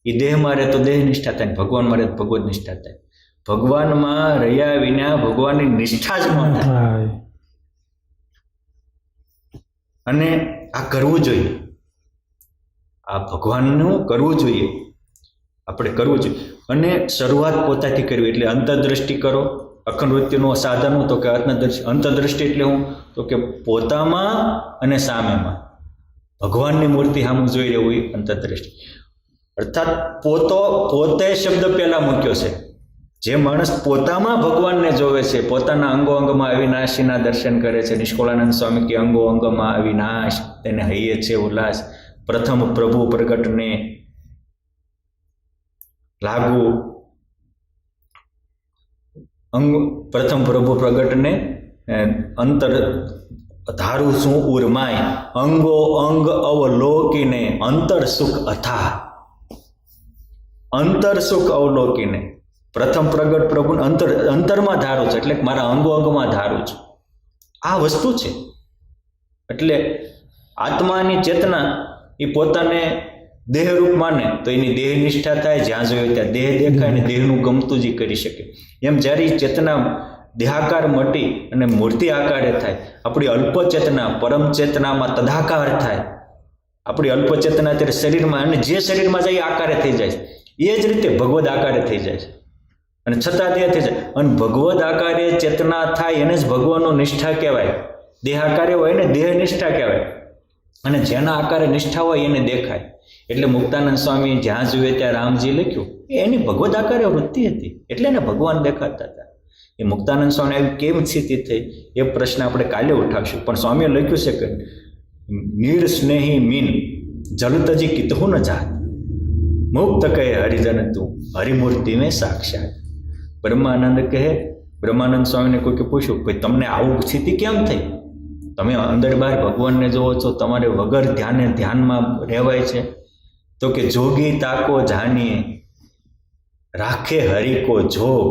એ દેહમાં રહે તો દેહ નિષ્ઠા થાય, ભગવાનમાં રહે તો ભગવદ નિષ્ઠા થાય. ભગવાનમાં રહ્યા વિના ભગવાનની નિષ્ઠા જ ન થાય. અને આ કરવું જોઈએ, આ ભગવાનનું કરવું જોઈએ, આપણે કરવું જોઈએ. અને શરૂઆત પોતાથી કરવી એટલે અંતરદ્રષ્ટિ કરો. અખંડ વૃત્તિનું સાધન તો કે અંતરદ્રષ્ટિ એટલે હું તો કે પોતામાં અને સામેમાં ભગવાનની મૂર્તિ સામે જોઈ રહેવું એ અંતરદ્રષ્ટિ. અર્થાત પોતે શબ્દ પહેલા મૂક્યો છે. જે માણસ પોતામાં ભગવાનને જોવે છે, પોતાના અંગો અંગમાં અવિનાશીના દર્શન કરે છે. નિષ્કુળાનંદ સ્વામી કે અંગો અંગમાં અવિનાશ તેને હૈયે છે ઉલ્લાસ. પ્રથમ પ્રભુ પ્રગટને લાગુ પ્રથમ પ્રભુ પ્રગટને અંતર ધારું શું ઉર્માય. અંગો અંગ અવલોકીને અંતર સુખ અથા. અંતર સુખ અવલોકીને પ્રથમ પ્રગટ પ્રભુ અંતરમાં ધારું છું એટલે મારા અંગો અંગમાં ધારું છું. આ વસ્તુ છે. એટલે આત્માની ચેતના એ પોતાને દેહરૂપ માને તો એની દેહ નિષ્ઠા થાય. જ્યાં જોયું ત્યાં દેહ દેખાય ને દેહનું ગમતું જ કરી શકે. એમ જ્યારે ચેતના દેહાકાર મટી અને મૂર્તિ આકારે થાય, આપણી અલ્પ ચેતના પરમ ચેતનામાં તદાકાર થાય. આપણી અલ્પ ચેતના અત્યારે શરીરમાં અને જે શરીરમાં જાય આકારે થઈ જાય. એ જ રીતે ભગવદ આકારે થઈ જાય છે અને છતાં દેહ થઈ જાય. અને ભગવદ આકારે ચેતના થાય એને જ ભગવાનનો નિષ્ઠા કહેવાય. દેહ આકારે હોય ને દેહ નિષ્ઠા કહેવાય. અને જેના આકારે નિષ્ઠા હોય એને દેખાય. એટલે મુક્તાનંદ સ્વામી જ્યાં જોઈએ ત્યાં રામજી લખ્યું એની ભગવદ આકારે વૃત્તિ હતી એટલે એને ભગવાન દેખાતા હતા. એ મુક્તાનંદ સ્વામી આવી કેમ સ્થિતિ થઈ એ પ્રશ્ન આપણે કાલે ઉઠાવશું. પણ સ્વામીએ લખ્યું છે કે નીર સ્નેહી મીન જલતજી કિતહું ન જાત મુક્ત કહે હરિજન તું હરિમૂર્તિ મેં સાક્ષાત. બ્રહ્માનંદ કહે, બ્રહ્માનંદ સ્વામીને કોઈકે પૂછ્યું કે તમને આવું સ્થિતિ કેમ થઈ? તમે અંદર બહાર ભગવાનને જોવો છો, તમારે વગર ધ્યાનમાં રહેવાય છે. તો કે જોગી તાકો જાનીએ રાખે હરિ કો જોગ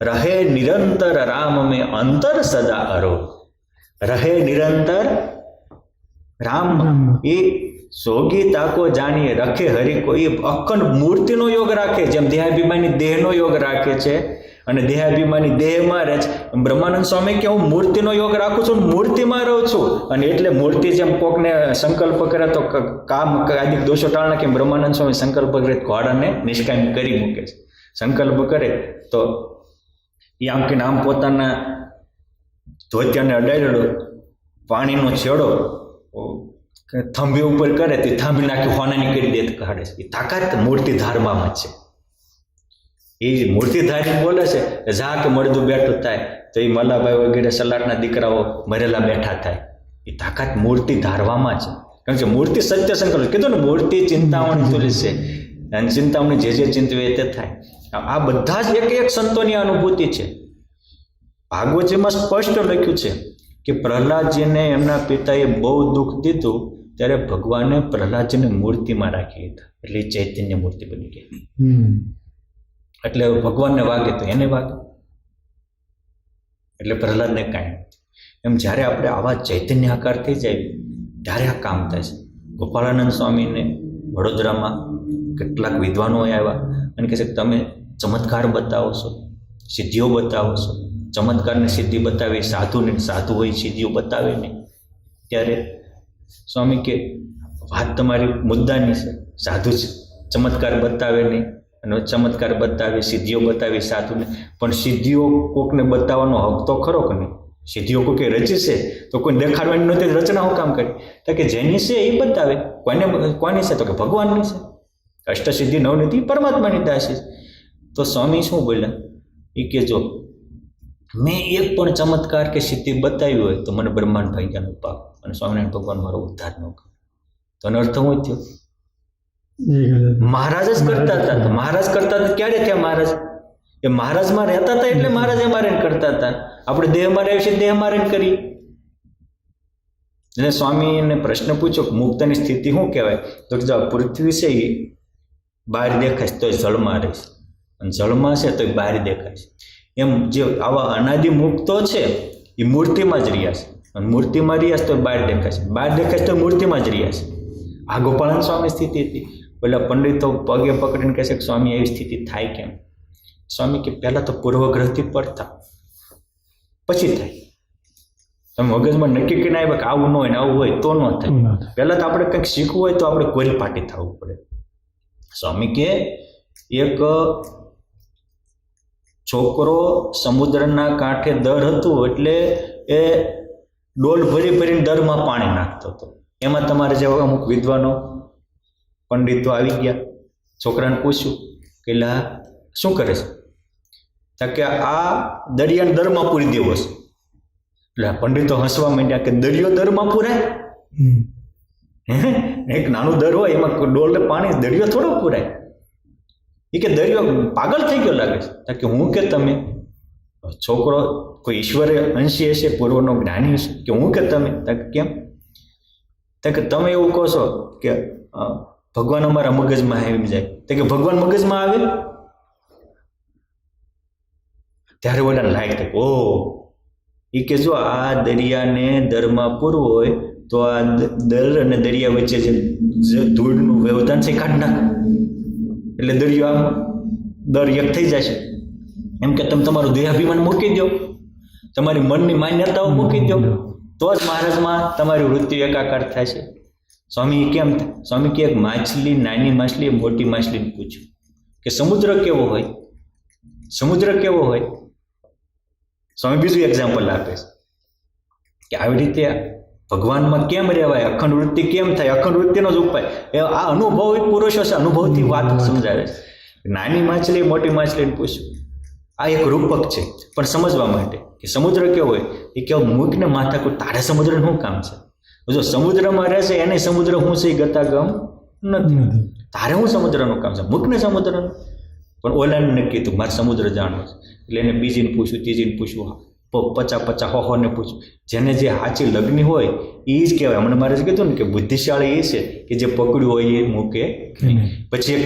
રહે નિરંતર રામ में અંતર સદા અરો. રહે નિરંતર રામ એ જોગી તાકો જાણીએ રખે હરિ કો, એ અખંડ મૂર્તિનો યોગ રાખે. જેમ દેહાભિમાની દેહનો યોગ રાખે છે અને દેહાભિમાની દેહમાં રહે છે. બ્રહ્માનંદ સ્વામી કે હું મૂર્તિનો યોગ રાખું છું, મૂર્તિમાં રહું છું. અને એટલે મૂર્તિ જેમ કોકને સંકલ્પ કરે તો કામ કાયદિક દોષો ટાળના, કેમ બ્રહ્માનંદ સ્વામી સંકલ્પ કરે ઘોડાને નિષ્કામી કરી મૂકે છે. સંકલ્પ કરે તો એ આમ કે આમ પોતાના ધોતિયાને અડાડ્યો, પાણીનો છેડો થંભી ઉપર કરે તો થાંભી નાખી હોનાની કરી દે કાઢે છે. એ તાકાત મૂર્તિધારમાં જ છે. એ મૂર્તિધારી બોલે છે જા કે મળદું બેઠું થાય તો એ મલ્લાભાઈ વગેરે સલાટના દીકરાઓ મરેલા બેઠા થાય. એ તાકાત મૂર્તિ ધારવામાં છે. કારણ કે મૂર્તિ સત્ય સંકલ્પ કીધું ને, મૂર્તિ ચિંતામણી તુલસ છે અને ચિંતામણી જે ચિંતવે તે થાય. આ બધા જ એક એક સંતોની અનુભૂતિ છે. ભાગવતજીમાં સ્પષ્ટ લખ્યું છે કે પ્રહલાદજીને એમના પિતાએ બહુ દુઃખ દીધું ત્યારે ભગવાને પ્રહલાદજીને મૂર્તિમાં રાખી હતા. એટલે ચૈતન્ય મૂર્તિ બની ગઈ. એટલે ભગવાનને વાગે તો એને વાગે, એટલે પ્રહલાદને કાંઈ નથી. એમ જ્યારે આપણે આવા ચૈતન્ય આકાર થઈ જાય ત્યારે આ કામ થાય છે. ગોપાળાનંદ સ્વામીને વડોદરામાં કેટલાક વિદ્વાનો આવ્યા અને કહે છે કે તમે ચમત્કાર બતાવો છો, સિદ્ધિઓ બતાવો છો. ચમત્કારને સિદ્ધિ બતાવી, સાધુને સાધુ હોય સિદ્ધિઓ બતાવે નહીં. ત્યારે સ્વામી કે વાત તમારી મુદ્દાની છે. સાધુ ચમત્કાર બતાવે નહીં અને ચમત્કાર બતાવી, સિદ્ધિઓ બતાવી સાધુને, પણ સિદ્ધિઓ કોકને બતાવવાનો હક તો ખરો કે નહીં? સિદ્ધિઓ કોઈ રચી છે તો કોઈ દેખાડવાની નહોતી, રચના હું કામ કરી? તો કે જેની છે એ બતાવે. કોની છે? તો કે ભગવાનની છે. અષ્ટસિદ્ધિ નવનિધિ પરમાત્માની દાસી. તો સ્વામી શું બોલ્યા? એ કે જો મેં એક પણ ચમત્કાર કે સિદ્ધિ બતાવી હોય તો મને બ્રહ્માંડ ભાગ્યાનો પાપ અને સ્વામિનારાયણ ભગવાન મારો ઉદ્ધાર ન કરે. તો એનો અર્થ શું થયો? મહારાજ જ કરતા હતા. તો મહારાજ કરતા હતા ક્યારે થયા મહારાજ? એ મહારાજમાં રહેતા હતા એટલે મહારાજ અમારે કરતા હતા. આપણે દેહમાં રહે છે, દેહમાં રહીને કરી. એટલે સ્વામીને પ્રશ્ન પૂછ્યો કે મુક્તની સ્થિતિ શું કહેવાય? તો જો પૃથ્વી છે એ બહાર દેખાય તો જળમાં રહેશે, અને જળમાં છે તો બહાર દેખાય છે. એમ જે આવા અનાદિ મુક્તો છે એ મૂર્તિમાં જ રહ્યા છે, અને મૂર્તિમાં રહ્યા છે તો બહાર દેખાય છે, બહાર દેખાય છે તો મૂર્તિમાં જ રહ્યા છે. આ ગોપાળાનંદ સ્વામી સ્થિતિ હતી. પેલા પંડિતો પગે પકડીને કહે છે કે સ્વામી એવી સ્થિતિ થાય કેમ? સ્વામી કે પહેલાં તો પૂર્વગ્રહથી પડતા, પછી થાય. તમે મગજમાં નક્કી કરીને આવ્યા કે આવું ન હોય ને આવું હોય તો ન થાય. પહેલાં તો આપણે કંઈક શીખવું હોય તો આપણે કોરી પાટી થવું પડે. સ્વામી કે એક છોકરો સમુદ્રના કાંઠે દર હતું એટલે એ ડોલ ભરી ભરીને દરમાં પાણી નાખતો હતો. એમાં તમારે જેવા અમુક વિદ્વાનો પંડિતો આવી ગયા. છોકરાને પૂછ્યું કે લા શું કરે છે? તો કે આ દરિયાને દરમાં પૂરી દેવો છે. એટલે પંડિતો હસવા માંડ્યા કે દરિયો દરમાં પૂરાય? એક નાનું દર હોય એમાં ડોલ પાણી, દરિયો થોડો પૂરાય? એ કે દરિયો પાગલ થઈ ગયો લાગે છે. કે હું કે તમે છોકરો કોઈ ઈશ્વરે અંશી હશે, પૂર્વનો જ્ઞાની હશે, કે હું કે તમે? કેમ? કે તમે એવું કહો છો કે ભગવાન અમારા મગજમાં આવી જાય. તો કે ભગવાન મગજમાં આવે? ત્યારે ઓલા લાયક થાય ઓ એ કે જો આ દરિયાને દરમાં પૂરવું હોય તો આ દર અને દરિયા વચ્ચે જે ધૂળનું વ્યવધાન છે કાઢી નાખ, એટલે દરિયો આમ દર એક થઈ જશે. એમ કે તમે તમારું દેહાભિમાન મૂકી દો, તમારી મનની માન્યતાઓ મૂકી દો, તો જ મહારાજમાં તમારી વૃત્તિ એકાકાર થાય છે. સ્વામી કેમ થાય? સ્વામી કે એક માછલી, નાની માછલી મોટી માછલીને પૂછ્યું કે સમુદ્ર કેવો હોય? સમુદ્ર કેવો હોય? સ્વામી બીજું એક્ઝામ્પલ આપે છે કે આવી રીતે ભગવાનમાં કેમ રહેવાય, અખંડ વૃત્તિ કેમ થાય, અખંડ વૃત્તિનો જ ઉપાય. આ અનુભવી પુરુષો છે, અનુભવથી વાત સમજાવે છે. નાની માછલી મોટી માછલીને પૂછ્યું, આ એક રૂપક છે પણ સમજવા માટે કે સમુદ્ર કેવો હોય. એ કેવું મૂકને માથાકૂટ, તારે સમુદ્રનું શું કામ છે? જો સમુદ્રમાં રહેશે એને સમુદ્ર શું છે એ ગતાગમ નથી. તારે શું સમુદ્રનું કામ છે? મૂકને સમુદ્રનું. પણ ઓલાને નક્કી હતું મારે સમુદ્ર જાણવું છે. એટલે એને બીજીને પૂછ્યું, ત્રીજીને પૂછ્યું, 50 હોને પૂછ્યું. જેને જે સાચી લગ્ન હોય એ જ કહેવાય. હમણાં મારે કીધું ને કે બુદ્ધિશાળી એ છે કે જે પકડ્યું હોય એ મૂકે નહીં. પછી એક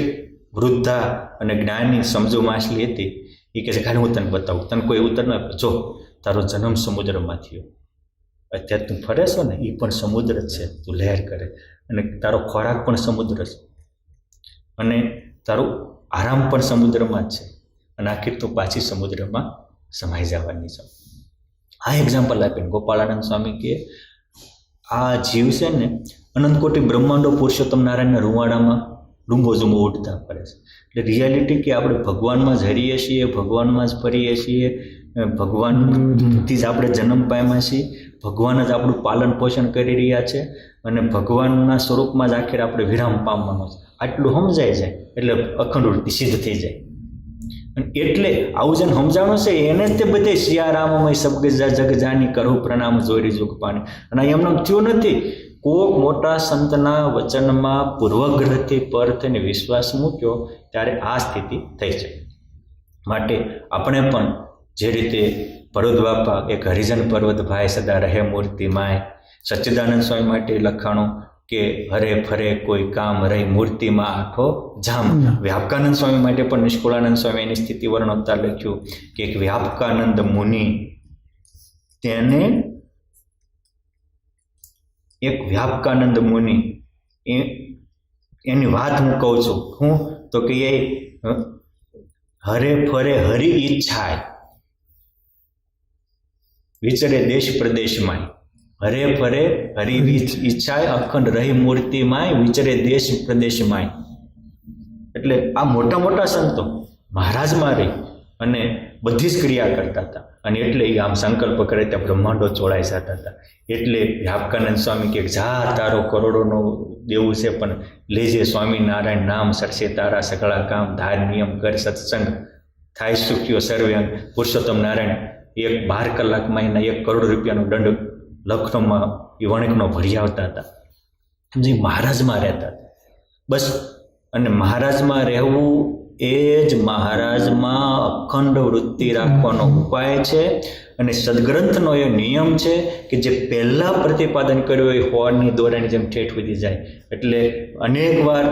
વૃદ્ધા અને જ્ઞાની સમજો માછલી હતી. એ કહે છે ખાલી હું તને બતાવું, તને કોઈ ઉત્તર ન આપે. જો તારો જન્મ સમુદ્રમાં થયો, અત્યારે તું ફરે છો ને એ પણ સમુદ્ર જ છે, તું લહેર કરે, અને તારો ખોરાક પણ સમુદ્ર છે, અને તારું આરામ પણ સમુદ્રમાં જ છે, અને આખી તું પાછી સમુદ્રમાં સમાઈ જવાની છે. આ એક્ઝામ્પલ આપીને ગોપાળાનંદ સ્વામી કહે આ જીવ છે ને અનંતકોટી બ્રહ્માંડો પુરુષોત્તમ નારાયણના રૂવાડામાં ડુંબો જુંબો ઉઠતા ફરે છે. એટલે રિયાલિટી કે આપણે ભગવાનમાં જ હરીએ છીએ, ભગવાનમાં જ ફરીએ છીએ, ભગવાનથી જ આપણે જન્મ પામ્યા છીએ, ભગવાન જ આપણું પાલન પોષણ કરી રહ્યા છે, અને ભગવાનના સ્વરૂપમાં જ આખરે આપણે વિરામ પામવાનો છે. આટલું સમજાઈ જાય એટલે અખંડ વૃત્તિ સિદ્ધ થઈ જાય. અને એટલે આવું જેને સમજાણું છે એને તે બધે સિયારામમય સબ જગ જાની કરું પ્રણામ જોરી જુગ પાણી. અને એમને થયું નથી. કોક મોટા સંતના વચનમાં પૂર્વગ્રહથી પર થઈને વિશ્વાસ મૂક્યો ત્યારે આ સ્થિતિ થઈ છે. માટે આપણે પણ જે રીતે ભરૂચ બાપા એક હરિજન પર્વતભાઈ સદા રહે મૂર્તિ માય, સચ્ચિદાનંદ સ્વામી માટે લખાણું કે હરે ફરે કોઈ કામ રહી મૂર્તિમાં આખો જામ. વ્યાપકાનંદ સ્વામી માટે પણ નિષ્કુળાનંદ સ્વામી એની સ્થિતિ વર્ણવતા લખ્યું કે એક વ્યાપકાનંદ મુનિ, તેને એક વ્યાપકાનંદ મુનિ એની વાત હું કહું છું. હું તો કે એ હરે ફરે હરી ઈચ્છાય વિચરે દેશ પ્રદેશમાં, હરે ફરે હરી ઈચ્છાય અખંડ રહી મૂર્તિમાં વિચરે દેશ પ્રદેશમાં. એટલે આ મોટા મોટા સંતો મહારાજમાં રહી અને બધી જ ક્રિયા કરતા હતા, અને એટલે એ આમ સંકલ્પ કરે ત્યાં બ્રહ્માંડો ચોળાઈ જતા હતા. એટલે વ્યાપકાનંદ સ્વામી કે જા તારો કરોડોનો દેવું છે પણ લેજે સ્વામિનારાયણ નામ, સરસે તારા સકળા કામ, ધાર નિયમ કર સત્સંગ, થાય સુખ્યો સર્વે અંગ. પુરુષોત્તમ નારાયણ 12 કલાકમાં એના 1 કરોડ રૂપિયાનો દંડ લખનૌમાં એ વણિકનો ભરી આવતા હતા. જે મહારાજમાં રહેતા હતા બસ. અને મહારાજમાં રહેવું એ જ મહારાજમાં અખંડ વૃત્તિ રાખવાનો ઉપાય છે. અને સદગ્રંથનો એ નિયમ છે કે જે પહેલાં પ્રતિપાદન કર્યું એ હોળની દોરાની જેમ ઠેઠ વધી જાય. એટલે અનેક વાર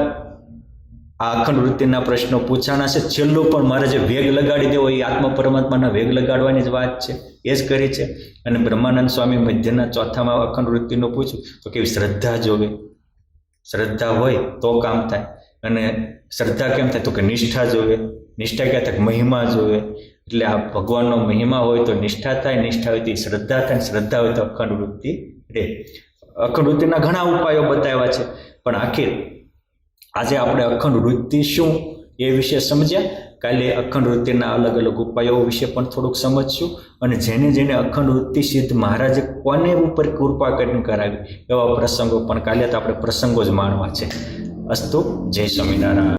આ અખંડ વૃત્તિના પ્રશ્નો પૂછાણા છે. છેલ્લું પણ મારે જે વેગ લગાડી દેવો એ આત્મા પરમાત્માના વેગ લગાડવાની જ વાત છે, એ જ કરી છે. અને બ્રહ્માનંદ સ્વામી મધ્યના ચોથામાં અખંડ વૃત્તિનું પૂછ્યું તો કેવી શ્રદ્ધા જોવે, શ્રદ્ધા હોય તો કામ થાય. અને શ્રદ્ધા કેમ થાય તો કે નિષ્ઠા જોવે, નિષ્ઠા ક્યાં થાય મહિમા જોવે. એટલે આ ભગવાનનો મહિમા હોય તો નિષ્ઠા થાય, નિષ્ઠા હોય તો શ્રદ્ધા થાય, શ્રદ્ધા હોય તો અખંડ વૃત્તિ રહે. અખંડ વૃત્તિના ઘણા ઉપાયો બતાવ્યા છે, પણ આખિર આજે આપણે અખંડ વૃત્તિ શું એ વિશે સમજ્યા. કાલે અખંડ વૃત્તિના અલગ અલગ ઉપાયો વિશે પણ થોડુંક સમજશું. અને જેને જેને અખંડ વૃત્તિ સિદ્ધ મહારાજે કોને ઉપર કૃપા કરીને કરાવી એવા પ્રસંગો પણ કાલે તો આપણે પ્રસંગો જ માણવા છે. અસ્તુ, જય સ્વામિનારાયણ.